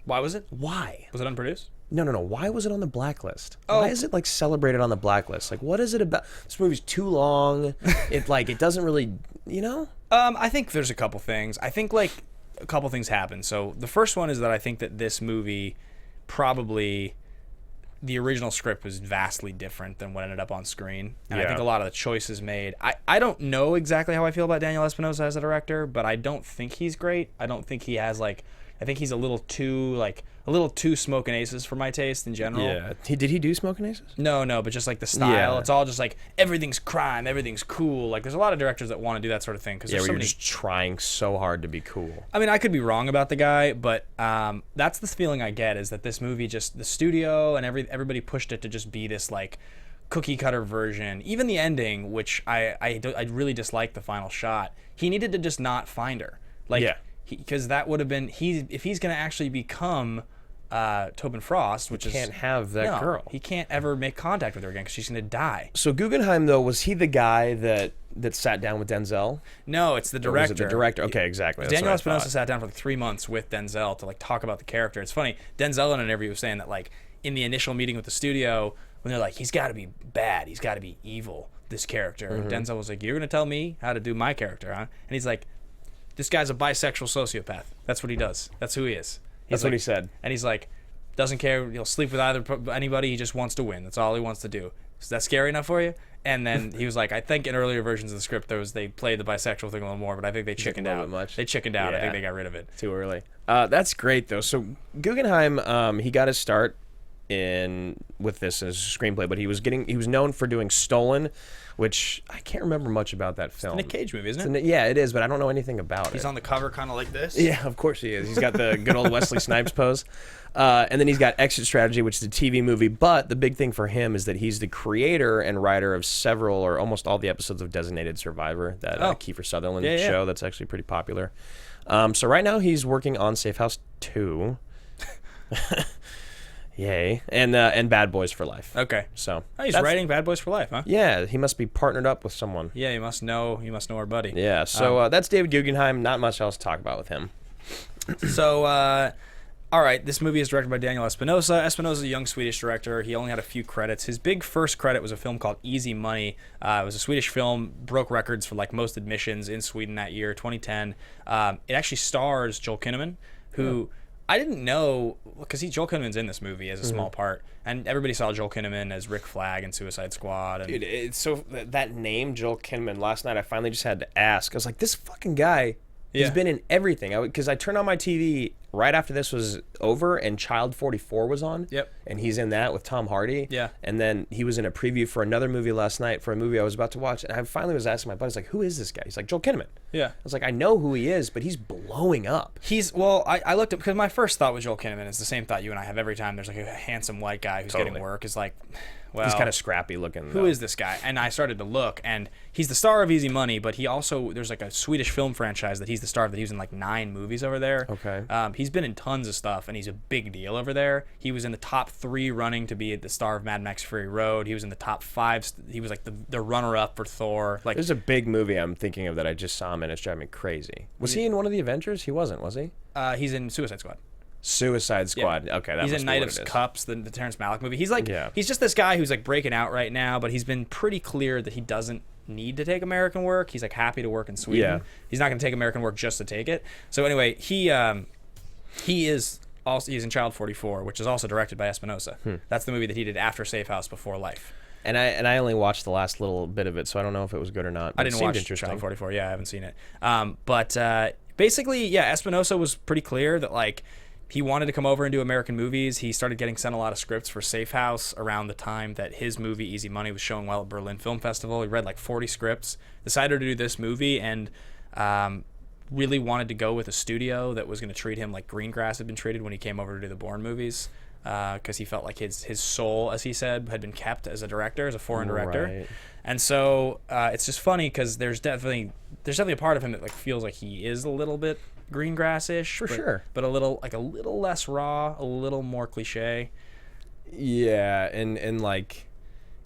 [SPEAKER 1] Why was it?
[SPEAKER 3] Why?
[SPEAKER 1] Was it unproduced?
[SPEAKER 3] No. Why was it on the blacklist?
[SPEAKER 1] Oh.
[SPEAKER 3] Why is it like celebrated on the blacklist? Like, what is it about? This movie's too long. It doesn't really,
[SPEAKER 1] I think there's a couple things. I think like a couple things happen. So the first one is that I think that this movie probably the original script was vastly different than what ended up on screen. And I think a lot of the choices made. I don't know exactly how I feel about Daniel Espinosa as a director, but I don't think he's great. I don't think he has I think he's a little too Smoking Aces for my taste in general.
[SPEAKER 3] Yeah. Did he do Smoking Aces?
[SPEAKER 1] No, but just like the style. It's all just like everything's crime, everything's cool. Like there's a lot of directors that want to do that sort of thing because
[SPEAKER 3] where you're just trying so hard to be cool.
[SPEAKER 1] I mean, I could be wrong about the guy, but that's the feeling I get is that this movie just the studio and everybody pushed it to just be this like cookie cutter version. Even the ending, which I really dislike the final shot. He needed to just not find her. Because that would have been if he's going to actually become Tobin Frost, which
[SPEAKER 3] can't have that girl.
[SPEAKER 1] He can't ever make contact with her again because she's going to die.
[SPEAKER 3] So Guggenheim, though, was he the guy that sat down with Denzel?
[SPEAKER 1] No, it's the director.
[SPEAKER 3] Or was it the director? Okay, exactly. That's
[SPEAKER 1] Daniel Espinosa sat down for like 3 months with Denzel to like talk about the character. It's funny. Denzel in an interview was saying that like in the initial meeting with the studio, when they're like, he's got to be bad, he's got to be evil, this character. And Denzel was like, you're going to tell me how to do my character, huh? And he's like, this guy's a bisexual sociopath. That's what he does. That's who he is.
[SPEAKER 3] That's what he said.
[SPEAKER 1] And he's like, doesn't care. He'll sleep with anybody. He just wants to win. That's all he wants to do. Is that scary enough for you? And then he was like, I think in earlier versions of the script, they played the bisexual thing a little more, but I think they chickened out. They chickened out.
[SPEAKER 3] Yeah.
[SPEAKER 1] I think they got rid of it.
[SPEAKER 3] Too early. That's great, though. So Guggenheim, he got his start with this as a screenplay, but he was known for doing Stolen, which I can't remember much about that film.
[SPEAKER 1] It's a Nick Cage movie, isn't it?
[SPEAKER 3] Yeah, it is, but I don't know anything about it.
[SPEAKER 1] He's on the cover kind of like this.
[SPEAKER 3] Yeah, of course he is. He's got the good old Wesley Snipes pose. And then he's got Exit Strategy, which is a TV movie, but the big thing for him is that he's the creator and writer of several or almost all the episodes of Designated Survivor, that Kiefer Sutherland show that's actually pretty popular. So right now he's working on Safe House 2. Yay. And Bad Boys for Life.
[SPEAKER 1] Okay.
[SPEAKER 3] So
[SPEAKER 1] he's writing Bad Boys for Life, huh?
[SPEAKER 3] Yeah, he must be partnered up with someone.
[SPEAKER 1] Yeah, he must know our buddy.
[SPEAKER 3] Yeah, so that's David Guggenheim. Not much else to talk about with him.
[SPEAKER 1] So, all right, this movie is directed by Daniel Espinosa. Espinosa is a young Swedish director. He only had a few credits. His big first credit was a film called Easy Money. It was a Swedish film, broke records for like most admissions in Sweden that year, 2010. It actually stars Joel Kinnaman, who... I didn't know, because Joel Kinnaman's in this movie as a small part, and everybody saw Joel Kinnaman as Rick Flag in Suicide Squad. And
[SPEAKER 3] dude, it's so that name, Joel Kinnaman, last night I finally just had to ask. I was like, this fucking guy, he's been in everything. Because I turned on my TV right after this was over, and Child 44 was on.
[SPEAKER 1] Yep.
[SPEAKER 3] And he's in that with Tom Hardy.
[SPEAKER 1] Yeah.
[SPEAKER 3] And then he was in a preview for another movie last night for a movie I was about to watch, and I finally was asking my buddies, like, who is this guy? He's like, Joel Kinnaman.
[SPEAKER 1] Yeah.
[SPEAKER 3] I was like, I know who he is, but he's blowing up.
[SPEAKER 1] I looked up, because my first thought with Joel Kinnaman is the same thought you and I have every time there's like a handsome white guy who's getting work. Is like, well,
[SPEAKER 3] he's kind of scrappy looking.
[SPEAKER 1] Who is this guy? And I started to look, and he's the star of Easy Money, but he also, there's like a Swedish film franchise that he's the star of that he was in like 9 movies over there.
[SPEAKER 3] Okay.
[SPEAKER 1] He's been in tons of stuff, and he's a big deal over there. He was in the top 3 running to be the star of Mad Max Fury Road. He was in the top 5. He was like the runner-up for Thor. Like,
[SPEAKER 3] there's a big movie I'm thinking of that I just saw him in. It's driving me crazy. Was he in one of the Avengers? He wasn't, was he?
[SPEAKER 1] He's in Suicide Squad.
[SPEAKER 3] Suicide Squad. Yeah. Okay, that
[SPEAKER 1] he's
[SPEAKER 3] must
[SPEAKER 1] in
[SPEAKER 3] be
[SPEAKER 1] Night
[SPEAKER 3] what
[SPEAKER 1] of
[SPEAKER 3] it is.
[SPEAKER 1] Cups, the Terrence Malick movie. He's like, he's just this guy who's like breaking out right now, but he's been pretty clear that he doesn't need to take American work. He's like happy to work in Sweden.
[SPEAKER 3] Yeah.
[SPEAKER 1] He's not going to take American work just to take it. So anyway, he's in Child 44, which is also directed by Espinosa. That's the movie that he did after Safe House Before Life.
[SPEAKER 3] And I only watched the last little bit of it, so I don't know if it was good or not.
[SPEAKER 1] I didn't watch Child 44. Yeah, I haven't seen it. But basically, yeah, Espinosa was pretty clear that like he wanted to come over and do American movies. He started getting sent a lot of scripts for Safe House around the time that his movie Easy Money was showing well at Berlin Film Festival. He read like 40 scripts, decided to do this movie, and really wanted to go with a studio that was going to treat him like Greengrass had been treated when he came over to do the Bourne movies, because he felt like his soul, as he said, had been kept as a director, as a foreign director.
[SPEAKER 3] Right.
[SPEAKER 1] And so it's just funny because there's definitely a part of him that like feels like he is a little bit Greengrass-ish,
[SPEAKER 3] For sure.
[SPEAKER 1] but a little less raw, a little more cliche.
[SPEAKER 3] Yeah, and like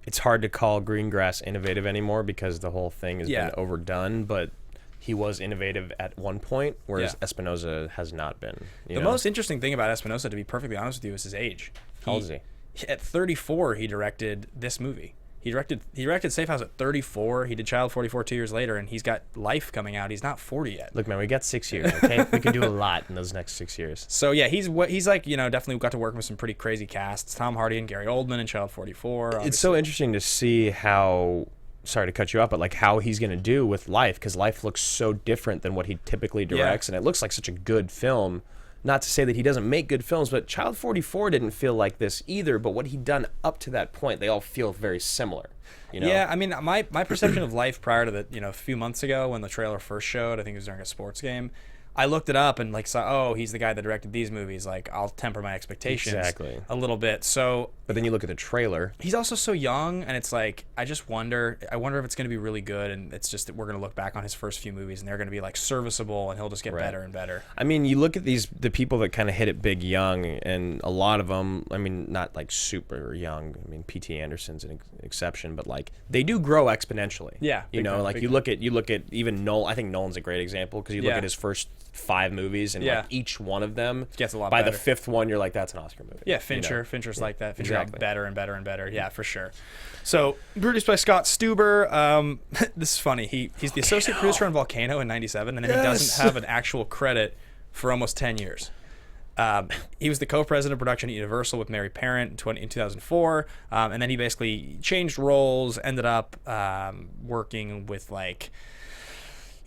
[SPEAKER 3] it's hard to call Greengrass innovative anymore because the whole thing has been overdone, but he was innovative at one point, whereas Espinosa has not been.
[SPEAKER 1] The most interesting thing about Espinosa, to be perfectly honest with you, is his age.
[SPEAKER 3] How old is he?
[SPEAKER 1] At 34, he directed this movie. He directed Safe House at 34. He did Child 44 2 years later, and he's got Life coming out. He's not 40 yet.
[SPEAKER 3] Look, man, we got 6 years, okay? We can do a lot in those next 6 years.
[SPEAKER 1] So, yeah, he's like, definitely got to work with some pretty crazy casts. Tom Hardy and Gary Oldman in Child 44. Obviously.
[SPEAKER 3] It's so interesting to see how, sorry to cut you off, but like how he's going to do with Life, because Life looks so different than what he typically directs, and it looks like such a good film. Not to say that he doesn't make good films, but Child 44 didn't feel like this either, but what he'd done up to that point, they all feel very similar.
[SPEAKER 1] Yeah, I mean, my perception of Life prior to the, a few months ago when the trailer first showed, I think it was during a sports game, I looked it up and like saw, he's the guy that directed these movies. Like, I'll temper my expectations a little bit. So,
[SPEAKER 3] but then you look at the trailer.
[SPEAKER 1] He's also so young, and it's like I wonder if it's going to be really good, and it's just that we're going to look back on his first few movies, and they're going to be like serviceable, and he'll just get better and better.
[SPEAKER 3] I mean, you look at the people that kind of hit it big young, and a lot of them. I mean, not like super young. I mean, P.T. Anderson's an exception, but like they do grow exponentially.
[SPEAKER 1] Yeah,
[SPEAKER 3] you look at even Nolan. I think Nolan's a great example because you look at his first 5 movies, and like each one of them
[SPEAKER 1] gets a lot
[SPEAKER 3] by
[SPEAKER 1] better.
[SPEAKER 3] the 5th one you're like, that's an Oscar movie.
[SPEAKER 1] Yeah, Fincher's like that. Fincher got better and better and better. Yeah, for sure. So produced by Scott Stuber. This is funny. He's the associate producer on Volcano in '97, and then he doesn't have an actual credit for almost 10 years. He was the co-president of production at Universal with Mary Parent in 2004, and then he basically changed roles, ended up working with like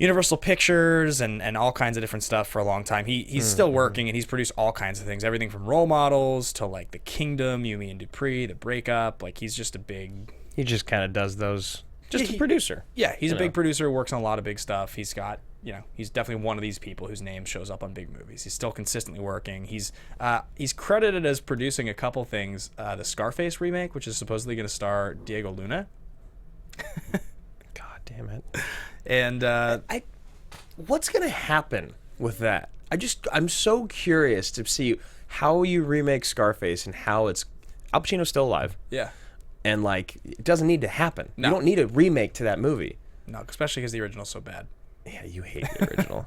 [SPEAKER 1] Universal Pictures and all kinds of different stuff for a long time. He's still working, and he's produced all kinds of things, everything from Role Models to like The Kingdom, You, Me, and Dupree, The Breakup. Like, he's just he
[SPEAKER 3] just kind of does those. Just a producer.
[SPEAKER 1] Yeah, he's a big producer, works on a lot of big stuff. He's got, he's definitely one of these people whose name shows up on big movies. He's still consistently working. He's credited as producing a couple things. The Scarface remake, which is supposedly going to star Diego Luna.
[SPEAKER 3] God damn it.
[SPEAKER 1] And
[SPEAKER 3] what's gonna happen with that? I'm so curious to see how you remake Scarface and how it's Al Pacino's still alive.
[SPEAKER 1] Yeah.
[SPEAKER 3] And like, it doesn't need to happen.
[SPEAKER 1] No.
[SPEAKER 3] You don't need a remake to that movie.
[SPEAKER 1] No, especially because the original's so bad.
[SPEAKER 3] Yeah, you hate the original.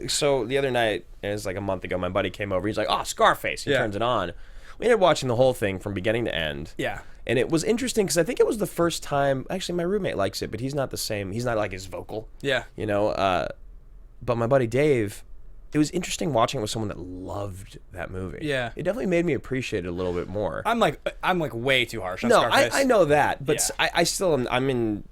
[SPEAKER 3] So the other night, it was like a month ago, my buddy came over. He's like, "Oh, Scarface." He turns it on. We ended up watching the whole thing from beginning to end.
[SPEAKER 1] Yeah.
[SPEAKER 3] And it was interesting because I think it was the first time. Actually, my roommate likes it, but he's not the same. He's not like as vocal.
[SPEAKER 1] Yeah.
[SPEAKER 3] But my buddy Dave, it was interesting watching it with someone that loved that movie.
[SPEAKER 1] Yeah.
[SPEAKER 3] It definitely made me appreciate it a little bit more.
[SPEAKER 1] I'm like way too harsh on Scarface.
[SPEAKER 3] I know that, but I still am.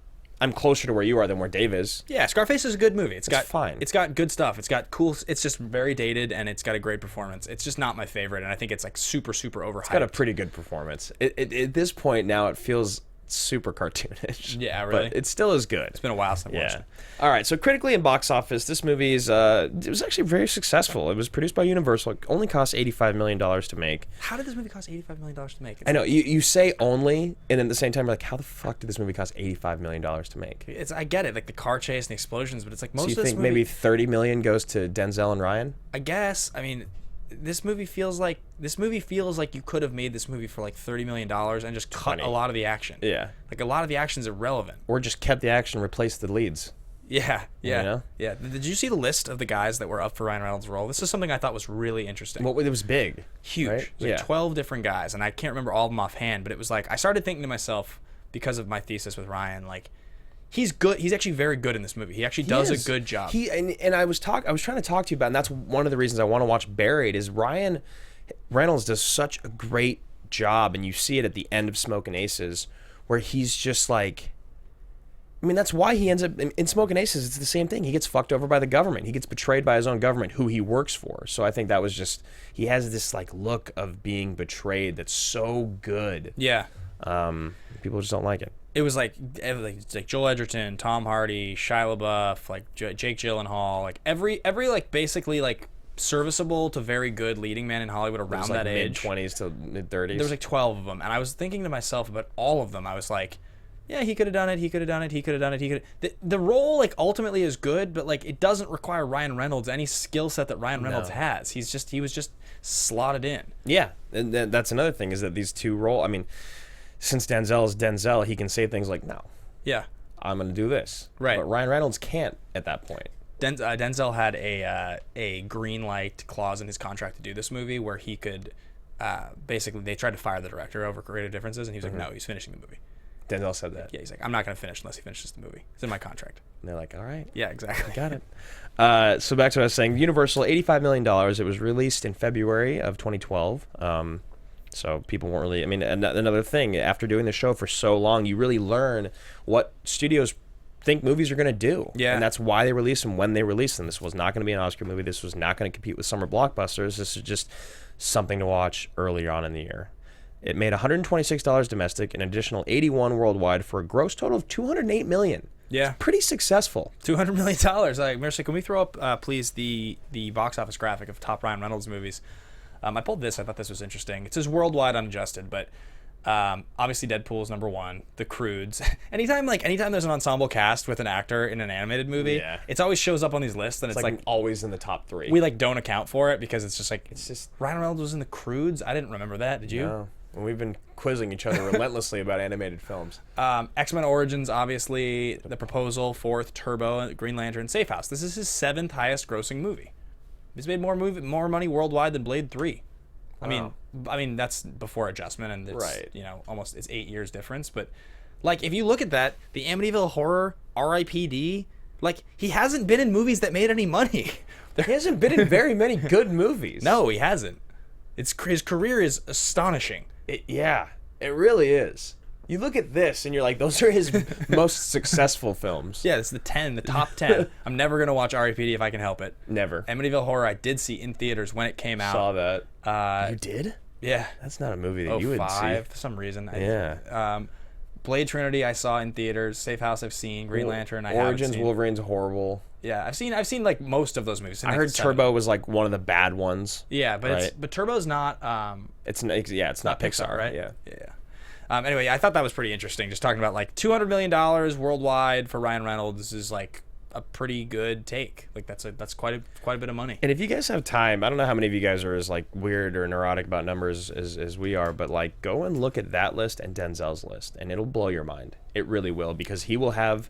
[SPEAKER 3] I'm closer to where you are than where Dave is.
[SPEAKER 1] Yeah, Scarface is a good movie. It's
[SPEAKER 3] fine.
[SPEAKER 1] It's got good stuff. It's got cool. It's just very dated, and it's got a great performance. It's just not my favorite, and I think it's like super overhyped.
[SPEAKER 3] It's got a pretty good performance. At this point now, it feels super cartoonish.
[SPEAKER 1] Yeah, really.
[SPEAKER 3] But it still is good.
[SPEAKER 1] It's been a while since I watched it.
[SPEAKER 3] All right, so critically and box office, this movie is it was actually very successful. It was produced by Universal. It only cost $85 million to make.
[SPEAKER 1] How did this movie cost $85 million to make?
[SPEAKER 3] I know, you say only, and at the same time, you're like, how the fuck did this movie cost $85 million to make?
[SPEAKER 1] I get it, like the car chase and the explosions, but it's like most of this
[SPEAKER 3] movie... So you think maybe $30 million goes to Denzel and Ryan?
[SPEAKER 1] I guess. I mean, this movie feels like you could have made this movie for like $30 million and just cut a lot of the action.
[SPEAKER 3] Yeah.
[SPEAKER 1] Like, a lot of the action's irrelevant.
[SPEAKER 3] Or just kept the action, replaced the leads.
[SPEAKER 1] Yeah.
[SPEAKER 3] Yeah.
[SPEAKER 1] Did you see the list of the guys that were up for Ryan Reynolds' role? This is something I thought was really interesting.
[SPEAKER 3] Well, it was big.
[SPEAKER 1] Huge.
[SPEAKER 3] Right?
[SPEAKER 1] It was like 12 different guys, and I can't remember all of them offhand, but it was like, I started thinking to myself, because of my thesis with Ryan, like, he's good. He's actually very good in this movie. He actually does a good job.
[SPEAKER 3] And I was trying to talk to you about, and that's one of the reasons I want to watch Buried, is Ryan Reynolds does such a great job, and you see it at the end of Smokin' Aces, where he's just like, I mean, that's why he ends up in Smoking Aces. It's the same thing. He gets fucked over by the government. He gets betrayed by his own government, who he works for. So I think that was just, he has this like look of being betrayed that's so good.
[SPEAKER 1] Yeah.
[SPEAKER 3] People just don't like it.
[SPEAKER 1] It was like Joel Edgerton, Tom Hardy, Shia LaBeouf, like Jake Gyllenhaal, like every like basically like serviceable to very good leading man in Hollywood around that age.
[SPEAKER 3] Mid-20s to mid-30s.
[SPEAKER 1] There was like 12 of them, and I was thinking to myself about all of them. I was like, yeah, he could have done it. He could have done it. He could have done it. He could. The role like ultimately is good, but like it doesn't require Ryan Reynolds any skill set that Ryan Reynolds has. He was just slotted in.
[SPEAKER 3] Yeah, and that's another thing is that these two roles. I mean, since Denzel is Denzel, he can say things like, "No,
[SPEAKER 1] yeah,
[SPEAKER 3] I'm going to do this."
[SPEAKER 1] Right.
[SPEAKER 3] But Ryan Reynolds can't at that point.
[SPEAKER 1] Denzel had a green light clause in his contract to do this movie where he could basically they tried to fire the director over creative differences, and he was like, "No, he's finishing the movie."
[SPEAKER 3] Denzel said that.
[SPEAKER 1] Yeah, he's like, I'm not going to finish unless he finishes the movie. It's in my contract.
[SPEAKER 3] And they're like, all right.
[SPEAKER 1] Yeah, exactly.
[SPEAKER 3] Got it. So back to what I was saying. Universal, $85 million. It was released in February of 2012. So people weren't really... I mean, another thing, after doing the show for so long, you really learn what studios think movies are going to do.
[SPEAKER 1] Yeah.
[SPEAKER 3] And that's why they release them when they release them. This was not going to be an Oscar movie. This was not going to compete with summer blockbusters. This is just something to watch earlier on in the year. It made $126 domestic, an additional $81 worldwide for a gross total of $208 million.
[SPEAKER 1] Yeah,
[SPEAKER 3] it's pretty successful.
[SPEAKER 1] $200 million. Like, Mercy, can we throw up, please, the box office graphic of top Ryan Reynolds movies? I pulled this. I thought this was interesting. It says worldwide unadjusted, but obviously Deadpool's number one. The Croods. Anytime there's an ensemble cast with an actor in an animated movie, it always shows up on these lists, and it's like
[SPEAKER 3] always in the top 3.
[SPEAKER 1] We like don't account for it because it's just Ryan Reynolds was in the Croods. I didn't remember that. Did you?
[SPEAKER 3] No. We've been quizzing each other relentlessly about animated films.
[SPEAKER 1] X-Men Origins, obviously, The Proposal, Fourth, Turbo, Green Lantern, Safe House. This is his 7th highest grossing movie. He's made more money worldwide than Blade 3. Wow. I mean that's before adjustment, and it's
[SPEAKER 3] right.
[SPEAKER 1] Almost it's 8 years difference. But like if you look at that, the Amityville Horror, R.I.P.D. Like he hasn't been in movies that made any money.
[SPEAKER 3] He hasn't been in very many good movies.
[SPEAKER 1] No, he hasn't. His career is astonishing.
[SPEAKER 3] It really is. You look at this and you're like, those are his most successful films.
[SPEAKER 1] Yeah, it's the top 10. I'm never going to watch R.I.P.D. if I can help it.
[SPEAKER 3] Never.
[SPEAKER 1] Amityville Horror, I did see in theaters when it came out.
[SPEAKER 3] Saw that. You did?
[SPEAKER 1] Yeah.
[SPEAKER 3] That's not a movie that you would see.
[SPEAKER 1] For some reason.
[SPEAKER 3] Yeah.
[SPEAKER 1] Blade Trinity, I saw in theaters. Safe House, I've seen. Green Lantern, I haven't
[SPEAKER 3] Origins,
[SPEAKER 1] seen.
[SPEAKER 3] Wolverine's horrible.
[SPEAKER 1] Yeah, I've seen like most of those movies.
[SPEAKER 3] I heard Turbo was like one of the bad ones.
[SPEAKER 1] Yeah, but but Turbo's not.
[SPEAKER 3] It's not Pixar,
[SPEAKER 1] right?
[SPEAKER 3] Yeah.
[SPEAKER 1] Anyway, I thought that was pretty interesting. Just talking about like $200 million worldwide for Ryan Reynolds is like a pretty good take. Like that's quite a bit of money.
[SPEAKER 3] And if you guys have time, I don't know how many of you guys are as like weird or neurotic about numbers as we are, but like go and look at that list and Denzel's list, and it'll blow your mind. It really will, because he will have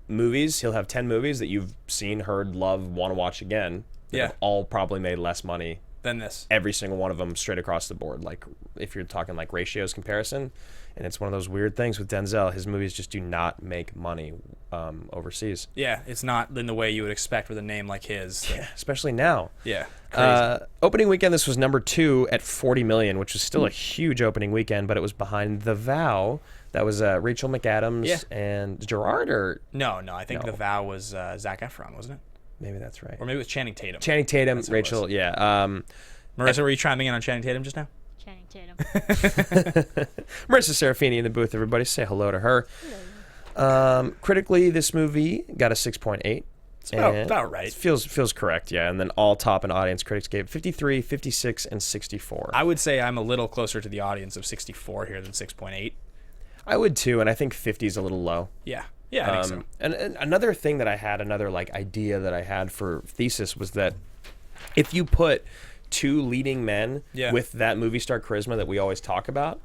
[SPEAKER 3] movies. He'll have 10 movies that you've seen, heard, loved, want to watch again. That have all probably made less money
[SPEAKER 1] than this.
[SPEAKER 3] Every single one of them, straight across the board. Like if you're talking like ratios comparison, and it's one of those weird things with Denzel. His movies just do not make money overseas.
[SPEAKER 1] Yeah, it's not in the way you would expect with a name like his.
[SPEAKER 3] Yeah, especially now.
[SPEAKER 1] Yeah.
[SPEAKER 3] Opening weekend, this was number 2 at $40 million, which was still a huge opening weekend, but it was behind The Vow. That was Rachel McAdams and Gerard, or
[SPEAKER 1] no, I think The Vow was Zac Efron, wasn't it?
[SPEAKER 3] Maybe that's right.
[SPEAKER 1] Or maybe it was Channing Tatum.
[SPEAKER 3] Channing Tatum, Rachel, yeah.
[SPEAKER 1] Marissa, were you chiming in on Channing Tatum just now?
[SPEAKER 11] Channing Tatum.
[SPEAKER 3] Marissa Serafini in the booth, everybody. Say hello to her. Hello. Critically, this movie got a 6.8.
[SPEAKER 1] It's about right.
[SPEAKER 3] Feels correct, yeah. And then all top and audience critics gave 53, 56, and 64.
[SPEAKER 1] I would say I'm a little closer to the audience of 64 here than 6.8.
[SPEAKER 3] I would too, and I think 50 is a little low.
[SPEAKER 1] Yeah. Yeah, I think so.
[SPEAKER 3] And another thing that I had, another like idea that I had for thesis was that if you put 2 leading men with that movie star charisma that we always talk about,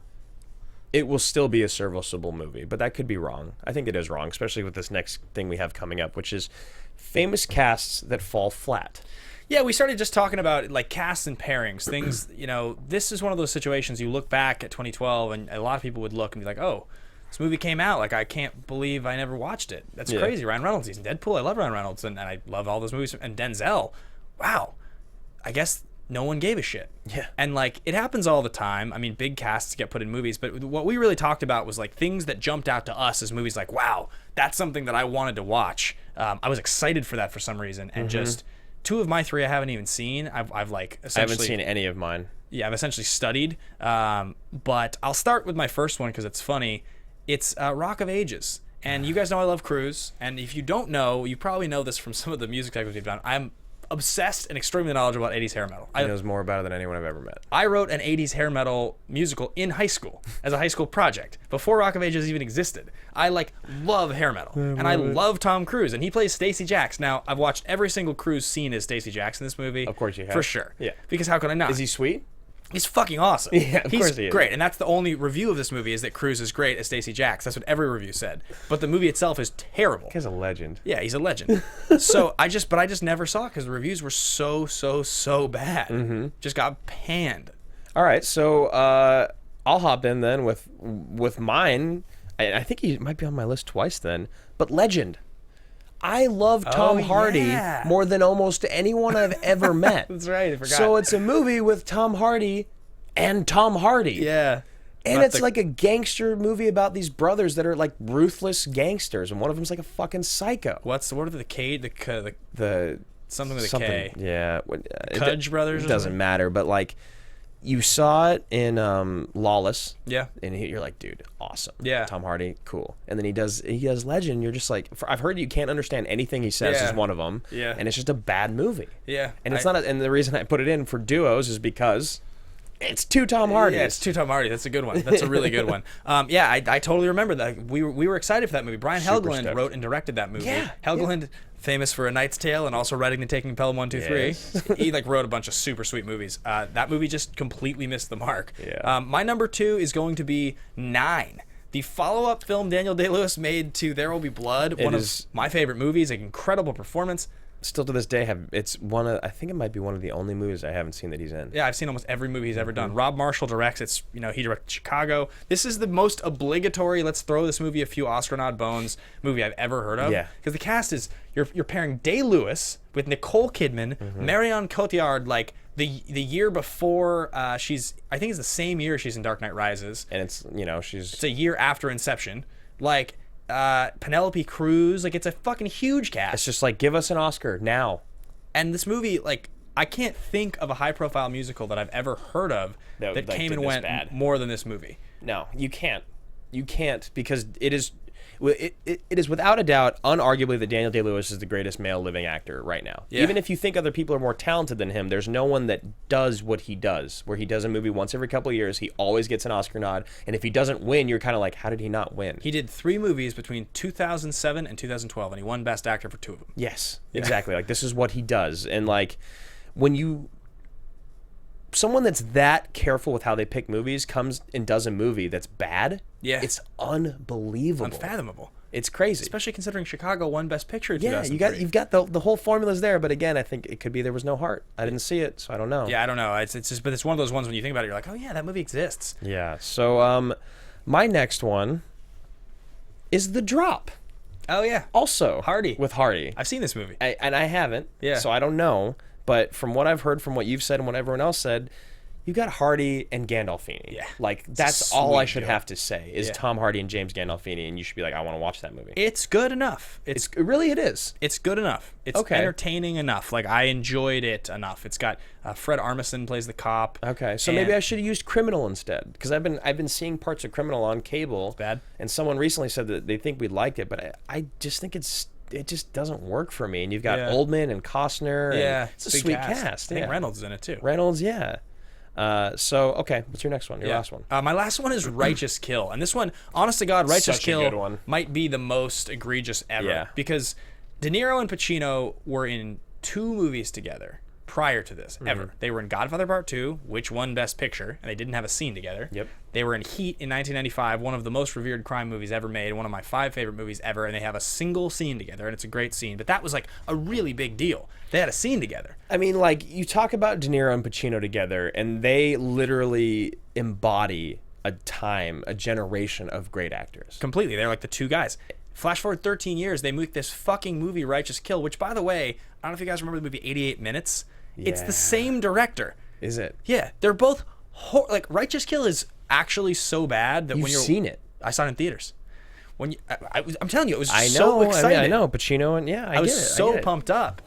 [SPEAKER 3] it will still be a serviceable movie. But that could be wrong. I think it is wrong, especially with this next thing we have coming up, which is famous casts that fall flat.
[SPEAKER 1] Yeah, we started just talking about like casts and pairings, things, this is one of those situations you look back at 2012 and a lot of people would look and be like, oh, this movie came out. Like, I can't believe I never watched it. That's crazy. Ryan Reynolds, he's in Deadpool. I love Ryan Reynolds, and I love all those movies. And Denzel, wow. I guess no one gave a shit.
[SPEAKER 3] Yeah.
[SPEAKER 1] And like it happens all the time. I mean, big casts get put in movies, but what we really talked about was like things that jumped out to us as movies. Like, wow, that's something that I wanted to watch. I was excited for that for some reason, and just 2 of my 3 I haven't even seen. I've like essentially,
[SPEAKER 3] I haven't seen any of mine.
[SPEAKER 1] Yeah, I've essentially studied. But I'll start with my first one because it's funny. It's Rock of Ages. And you guys know I love Cruise. And if you don't know, you probably know this from some of the music segments we've done. I'm obsessed and extremely knowledgeable about 80s hair metal.
[SPEAKER 3] He knows more about it than anyone I've ever met.
[SPEAKER 1] I wrote an 80s hair metal musical in high school as a high school project before Rock of Ages even existed. I like love hair metal and I love Tom Cruise, and he plays Stacey Jacks. Now I've watched every single Cruise scene as Stacey Jacks in this movie.
[SPEAKER 3] Of course you have.
[SPEAKER 1] For sure.
[SPEAKER 3] Yeah.
[SPEAKER 1] Because how could I not?
[SPEAKER 3] Is he sweet?
[SPEAKER 1] He's fucking awesome.
[SPEAKER 3] Yeah, of course he
[SPEAKER 1] He's
[SPEAKER 3] is.
[SPEAKER 1] great, and that's the only review of this movie is that Cruise is great as Stacey Jacks. That's what every review said. But the movie itself is terrible.
[SPEAKER 3] He's a legend.
[SPEAKER 1] Yeah, he's a legend. So I just never saw it because the reviews were so bad. Just got panned.
[SPEAKER 3] All right, so I'll hop in then with mine. I think he might be on my list twice then. But Legend. I love Tom Hardy more than almost anyone I've ever met.
[SPEAKER 1] That's right, I forgot.
[SPEAKER 3] So it's a movie with Tom Hardy and Tom Hardy.
[SPEAKER 1] Yeah.
[SPEAKER 3] And it's like a gangster movie about these brothers that are like ruthless gangsters, and one of them's like a fucking psycho.
[SPEAKER 1] What are the K? The something with a K.
[SPEAKER 3] Yeah.
[SPEAKER 1] Cudge Brothers?
[SPEAKER 3] It doesn't matter, but like you saw it in Lawless.
[SPEAKER 1] Yeah.
[SPEAKER 3] And you're like, dude, awesome.
[SPEAKER 1] Yeah.
[SPEAKER 3] Tom Hardy, cool. And then he does Legend. You're just like, I've heard you can't understand anything he says is one of them.
[SPEAKER 1] Yeah.
[SPEAKER 3] And it's just a bad movie.
[SPEAKER 1] Yeah.
[SPEAKER 3] And it's not. And the reason I put it in for duos is because it's 2 Tom Hardy.
[SPEAKER 1] Yeah, it's 2 Tom Hardy. That's a good one. That's a really good one. Yeah, I totally remember that. We were excited for that movie. Brian Helgeland wrote and directed that movie.
[SPEAKER 3] Yeah.
[SPEAKER 1] Helgeland, famous for A Knight's Tale and also writing The Taking of Pelham 1, 2, 3. He like wrote a bunch of super sweet movies. That movie just completely missed the mark.
[SPEAKER 3] Yeah.
[SPEAKER 1] My number 2 is going to be 9. The follow-up film Daniel Day-Lewis made to There Will Be Blood. One of my favorite movies. An incredible performance.
[SPEAKER 3] Still to this day, I think it might be one of the only movies I haven't seen that he's in.
[SPEAKER 1] Yeah, I've seen almost every movie he's ever done. Rob Marshall directs. He directed Chicago. This is the most obligatory, let's throw this movie a few Oscar nod bones movie I've ever heard of.
[SPEAKER 3] Yeah.
[SPEAKER 1] Because the cast is, you're pairing Day-Lewis with Nicole Kidman, Marion Cotillard, like the year before I think it's the same year she's in Dark Knight Rises.
[SPEAKER 3] And it's
[SPEAKER 1] a year after Inception. Like, Penelope Cruz, like it's a fucking huge cast.
[SPEAKER 3] It's just like, give us an Oscar now.
[SPEAKER 1] And this movie, like, I can't think of a high-profile musical that I've ever heard of that
[SPEAKER 3] like,
[SPEAKER 1] came and went more than this movie.
[SPEAKER 3] No, you can't. You can't, because it is without a doubt, unarguably, that Daniel Day-Lewis is the greatest male living actor right now.
[SPEAKER 1] Yeah.
[SPEAKER 3] Even if you think other people are more talented than him, there's no one that does what he does, where he does a movie once every couple of years, he always gets an Oscar nod, and if he doesn't win, you're kind of like, how did he not win?
[SPEAKER 1] He did 3 movies between 2007 and 2012, and he won Best Actor for 2 of them.
[SPEAKER 3] Yes, exactly. Like, this is what he does. And, like, someone that's that careful with how they pick movies comes and does a movie that's bad, it's unbelievable.
[SPEAKER 1] Unfathomable.
[SPEAKER 3] It's crazy.
[SPEAKER 1] Especially considering Chicago won Best Picture in
[SPEAKER 3] Yeah,
[SPEAKER 1] 2003.
[SPEAKER 3] you've got the whole formula's there, but again, I think it could be there was no heart. I didn't see it, so I don't know.
[SPEAKER 1] Yeah, I don't know. It's just, but it's one of those ones when you think about it, you're like, oh yeah, that movie exists.
[SPEAKER 3] Yeah. So my next one is The Drop.
[SPEAKER 1] Oh yeah.
[SPEAKER 3] Also
[SPEAKER 1] Hardy.
[SPEAKER 3] With Hardy.
[SPEAKER 1] I've seen this movie.
[SPEAKER 3] And I haven't.
[SPEAKER 1] Yeah.
[SPEAKER 3] So I don't know. But from what I've heard, from what you've said and what everyone else said, you got Hardy and Gandolfini.
[SPEAKER 1] Yeah.
[SPEAKER 3] Like, that's all I should have to say is Tom Hardy and James Gandolfini, and you should be like, I want to watch that movie.
[SPEAKER 1] It's good enough.
[SPEAKER 3] It is.
[SPEAKER 1] It's good enough. It's entertaining enough. Like, I enjoyed it enough. It's got Fred Armisen plays the cop.
[SPEAKER 3] Okay, so maybe I should have used Criminal instead, because I've been seeing parts of Criminal on cable.
[SPEAKER 1] Bad.
[SPEAKER 3] And someone recently said that they think we liked it, but I just think it just doesn't work for me. And you've got Oldman and Costner.
[SPEAKER 1] Yeah,
[SPEAKER 3] and it's a sweet cast.
[SPEAKER 1] I think Reynolds is in it too.
[SPEAKER 3] Reynolds, yeah. So, okay, what's your next one? Your last one?
[SPEAKER 1] My last one is Righteous Kill. And this one, honest to God, Righteous
[SPEAKER 3] Such a good
[SPEAKER 1] Kill
[SPEAKER 3] one.
[SPEAKER 1] might be the most egregious ever.
[SPEAKER 3] Yeah.
[SPEAKER 1] Because De Niro and Pacino were in 2 movies together prior to this, ever. They were in Godfather Part 2, which won Best Picture, and they didn't have a scene together.
[SPEAKER 3] Yep.
[SPEAKER 1] They were in Heat in 1995, one of the most revered crime movies ever made, one of my 5 favorite movies ever, and they have a single scene together, and it's a great scene. But that was like a really big deal. They had a scene together.
[SPEAKER 3] I mean, like, you talk about De Niro and Pacino together, and they literally embody a generation of great actors.
[SPEAKER 1] Completely. They're like the 2 guys. Flash forward 13 years, they make this fucking movie, Righteous Kill, which, by the way, I don't know if you guys remember the movie 88 Minutes. It's the same director.
[SPEAKER 3] Is it?
[SPEAKER 1] Yeah, they're both like Righteous Kill is actually so bad that when you're
[SPEAKER 3] seen it.
[SPEAKER 1] I saw it in theaters. When I'm telling you, it was
[SPEAKER 3] I know,
[SPEAKER 1] so excited.
[SPEAKER 3] I know, Pacino, and
[SPEAKER 1] I was so pumped up.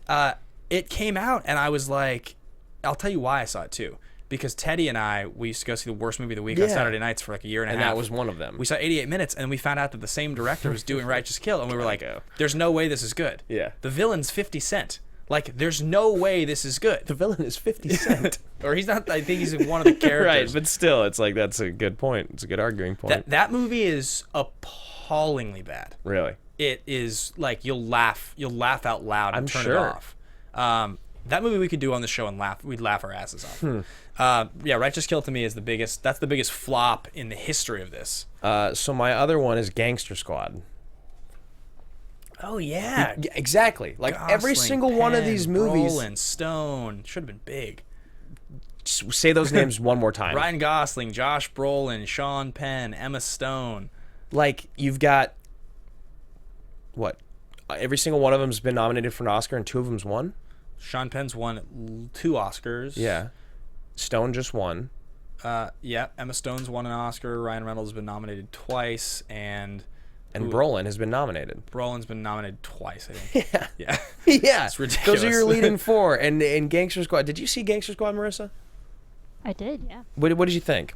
[SPEAKER 1] Wow. It came out, and I was like, I'll tell you why I saw it too. Because Teddy and we used to go see the worst movie of the week on Saturday nights for like a year and a half.
[SPEAKER 3] And that was one of them.
[SPEAKER 1] We saw 88 Minutes, and we found out that the same director was doing Righteous Kill, and we were like, there's no way this is good.
[SPEAKER 3] Yeah.
[SPEAKER 1] The villain's 50 Cent. Like, there's no way this is good.
[SPEAKER 3] The villain is 50 Cent.
[SPEAKER 1] Or he's not, I think he's one of the characters.
[SPEAKER 3] Right, but still, it's like, that's a good point. It's a good arguing point.
[SPEAKER 1] That movie is appallingly bad.
[SPEAKER 3] Really?
[SPEAKER 1] It is, like, you'll laugh out loud and turn it off. That movie we could do on the show and we'd laugh our asses off. Righteous Kill to me is that's the biggest flop in the history of this.
[SPEAKER 3] So my other one is Gangster Squad.
[SPEAKER 1] Oh yeah,
[SPEAKER 3] exactly. Like
[SPEAKER 1] Gosling,
[SPEAKER 3] every single one of these movies.
[SPEAKER 1] Brolin, Stone should have been big.
[SPEAKER 3] Say those names one more time.
[SPEAKER 1] Ryan Gosling, Josh Brolin, Sean Penn, Emma Stone.
[SPEAKER 3] Like you've got what? Every single one of them's been nominated for an Oscar, and 2 of them's won.
[SPEAKER 1] Sean Penn's won 2 Oscars.
[SPEAKER 3] Yeah. Stone just won.
[SPEAKER 1] Emma Stone's won an Oscar. Ryan Reynolds has been nominated twice, and
[SPEAKER 3] Brolin has been nominated.
[SPEAKER 1] Brolin's been nominated twice, I think.
[SPEAKER 3] Yeah.
[SPEAKER 1] It's ridiculous.
[SPEAKER 3] Those are your leading 4. And Gangster Squad. Did you see Gangster Squad, Marissa?
[SPEAKER 11] I did, yeah.
[SPEAKER 3] What did you think?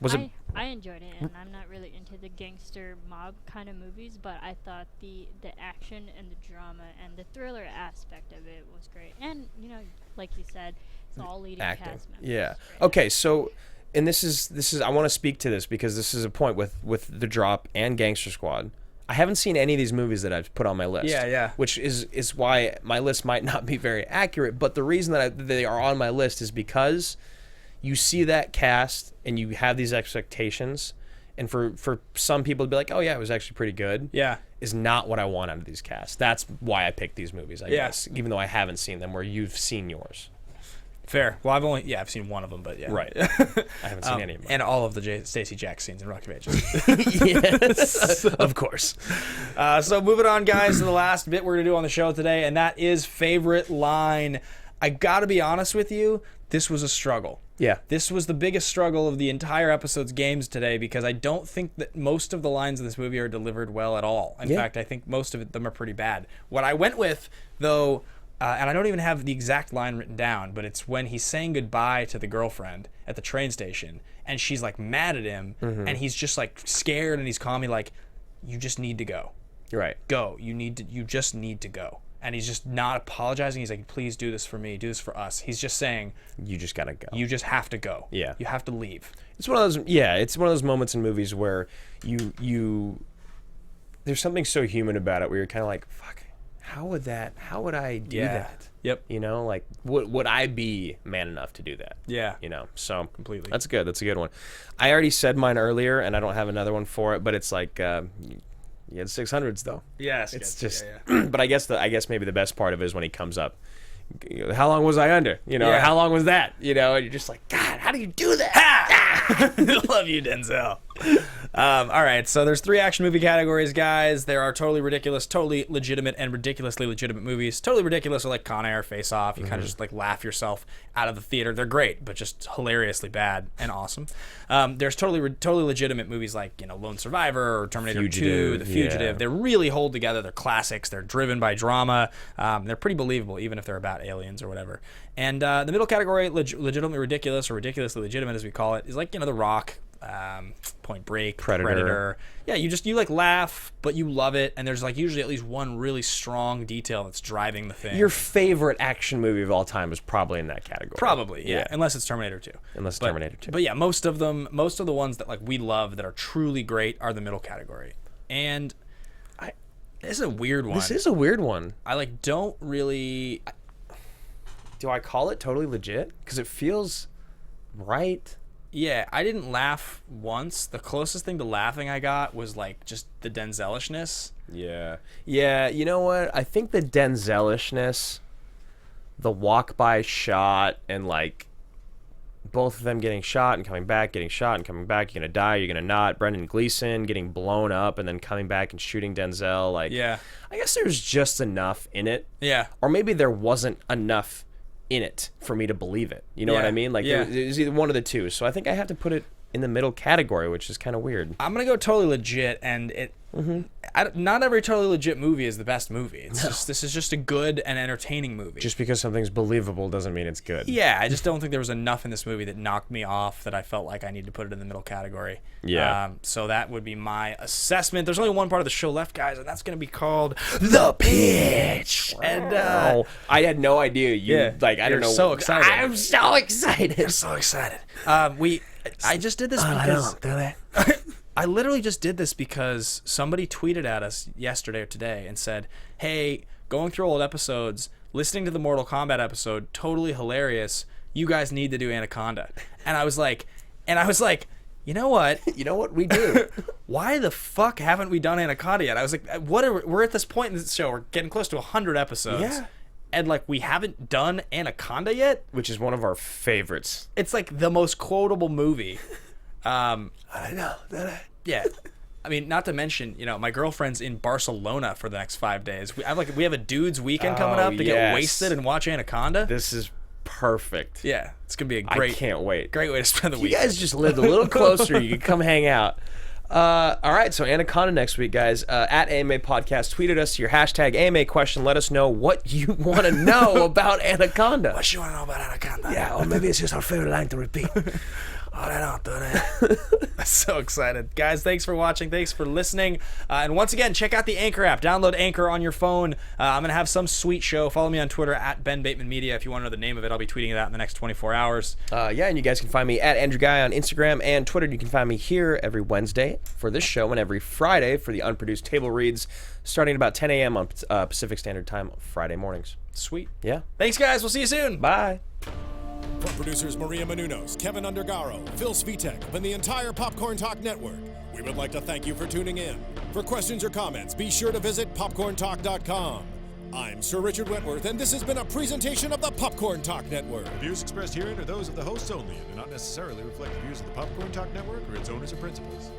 [SPEAKER 11] I enjoyed it, and I'm not really into the gangster mob kind of movies, but I thought the action and the drama and the thriller aspect of it was great. And, like you said, it's all leading cast members.
[SPEAKER 3] Yeah. Okay, so and this is I want to speak to this because this is a point with The Drop and Gangster Squad. I haven't seen any of these movies that I've put on my list.
[SPEAKER 1] Yeah.
[SPEAKER 3] Which is why my list might not be very accurate, but the reason that they are on my list is because you see that cast and you have these expectations, and for some people to be like, oh yeah, it was actually pretty good.
[SPEAKER 1] Yeah.
[SPEAKER 3] Is not what I want out of these casts. That's why I picked these movies, I guess, even though I haven't seen them, where you've seen yours.
[SPEAKER 1] Fair. Well, I've seen one of them, but yeah.
[SPEAKER 3] Right. I haven't seen any of them.
[SPEAKER 1] And all of the Stacey Jack scenes in Rocky of Ages.
[SPEAKER 3] Yes, of course.
[SPEAKER 1] So moving on, guys, to the last bit we're going to do on the show today, and that is favorite line. I got to be honest with you, this was a struggle.
[SPEAKER 3] Yeah.
[SPEAKER 1] This was the biggest struggle of the entire episode's games today, because I don't think that most of the lines in this movie are delivered well at all. In fact, I think most of them are pretty bad. What I went with, though, and I don't even have the exact line written down, but it's when he's saying goodbye to the girlfriend at the train station, and she's like mad at him, and he's just like scared, and he's calling me like, you just need to go.
[SPEAKER 3] Right.
[SPEAKER 1] Go. You just need to go. And he's just not apologizing. He's like, please do this for me. Do this for us. He's just saying,
[SPEAKER 3] you just got to go.
[SPEAKER 1] You just have to go.
[SPEAKER 3] Yeah.
[SPEAKER 1] You have to leave.
[SPEAKER 3] It's one of those moments in movies where you there's something so human about it where you're kind of like, fuck, how would I do that?
[SPEAKER 1] Yep.
[SPEAKER 3] Like would I be man enough to do that?
[SPEAKER 1] Yeah.
[SPEAKER 3] So
[SPEAKER 1] completely.
[SPEAKER 3] That's good. That's a good one. I already said mine earlier, and I don't have another one for it, but it's like, you had 600s though.
[SPEAKER 1] Yes.
[SPEAKER 3] It's just, but I guess maybe the best part of it is when he comes up. How long was I under? Or how long was that? And you're just like, God, how do you do that?
[SPEAKER 1] Love you, Denzel. All right, so there's 3 action movie categories, guys. There are totally ridiculous, totally legitimate, and ridiculously legitimate movies. Totally ridiculous are like Con Air, Face Off. You kind of just like laugh yourself out of the theater. They're great, but just hilariously bad and awesome. There's totally legitimate movies like Lone Survivor or Terminator 2, The Fugitive.
[SPEAKER 3] Yeah.
[SPEAKER 1] They really hold together. They're classics. They're driven by drama. They're pretty believable, even if they're about aliens or whatever. And the middle category, legitimately ridiculous or ridiculously legitimate as we call it, is like The Rock, Point Break, Predator. Yeah, you like laugh, but you love it, and there's like usually at least one really strong detail that's driving the thing.
[SPEAKER 3] Your favorite action movie of all time is probably in that category.
[SPEAKER 1] Probably, yeah. Unless it's Terminator 2. But yeah, most of the ones that like we love that are truly great are the middle category. And this is a weird one.
[SPEAKER 3] This is a weird one.
[SPEAKER 1] I like don't really.
[SPEAKER 3] Do I call it totally legit? Because it feels right.
[SPEAKER 1] Yeah, I didn't laugh once. The closest thing to laughing I got was like just the Denzelishness.
[SPEAKER 3] Yeah. Yeah, you know what? I think the Denzelishness, the walk-by shot, and like both of them getting shot and coming back, getting shot and coming back, you're going to die, you're going to not. Brendan Gleeson getting blown up and then coming back and shooting Denzel. Like,
[SPEAKER 1] yeah.
[SPEAKER 3] I guess there's just enough in it.
[SPEAKER 1] Yeah.
[SPEAKER 3] Or maybe there wasn't enough in it for me to believe it. You know what I mean? Like it was either one of the two. So I think I have to put it in the middle category, which is kind of weird.
[SPEAKER 1] I'm gonna go totally legit, and not every totally legit movie is the best movie. It's just, this is just a good and entertaining movie.
[SPEAKER 3] Just because something's believable doesn't mean it's good.
[SPEAKER 1] Yeah, I just don't think there was enough in this movie that knocked me off that I felt like I need to put it in the middle category.
[SPEAKER 3] Yeah.
[SPEAKER 1] So that would be my assessment. There's only one part of the show left, guys, and that's going to be called The Pitch. And
[SPEAKER 3] I had no idea. I don't know.
[SPEAKER 1] So excited.
[SPEAKER 3] I'm so excited.
[SPEAKER 1] I'm so excited. I just did this because I literally just did this because somebody tweeted at us yesterday or today and said, "Hey, going through old episodes, listening to the Mortal Kombat episode, totally hilarious. You guys need to do Anaconda." And I was like, you know what?
[SPEAKER 3] You know what we do?
[SPEAKER 1] Why the fuck haven't we done Anaconda yet? I was like, we're at this point in the show, we're getting close to 100 episodes.
[SPEAKER 3] Yeah.
[SPEAKER 1] And like we haven't done Anaconda yet,
[SPEAKER 3] which is one of our favorites.
[SPEAKER 1] It's like the most quotable movie.
[SPEAKER 3] I know.
[SPEAKER 1] Yeah. I mean, not to mention, my girlfriend's in Barcelona for the next 5 days. We have a dude's weekend coming up to get wasted and watch Anaconda.
[SPEAKER 3] This is perfect.
[SPEAKER 1] Yeah, it's gonna be a great.
[SPEAKER 3] I can't wait.
[SPEAKER 1] Great way to spend the week.
[SPEAKER 3] You guys just lived a little closer. You can come hang out. All right, so Anaconda next week, guys. At AMA Podcast, tweet at us your hashtag AMA question. Let us know what you want to know about Anaconda.
[SPEAKER 1] What you want to know about Anaconda?
[SPEAKER 3] Yeah, or maybe it's just our favorite line to repeat.
[SPEAKER 1] I'm so excited. Guys, thanks for watching. Thanks for listening. And once again, check out the Anchor app. Download Anchor on your phone. I'm going to have some sweet show. Follow me on Twitter at Ben Bateman Media. If you want to know the name of it, I'll be tweeting it out in the next 24 hours.
[SPEAKER 3] And you guys can find me at Andrew Ghai on Instagram and Twitter. You can find me here every Wednesday for this show and every Friday for the Unproduced Table Reads, starting at about 10 a.m. on Pacific Standard Time on Friday mornings.
[SPEAKER 1] Sweet.
[SPEAKER 3] Yeah.
[SPEAKER 1] Thanks, guys. We'll see you soon.
[SPEAKER 3] Bye.
[SPEAKER 2] From producers Maria Menounos, Kevin Undergaro, Phil Svitek, and the entire Popcorn Talk Network, we would like to thank you for tuning in. For questions or comments, be sure to visit popcorntalk.com. I'm Sir Richard Wentworth, and this has been a presentation of the Popcorn Talk Network.
[SPEAKER 12] The views expressed herein are those of the hosts only and do not necessarily reflect the views of the Popcorn Talk Network or its owners or principals.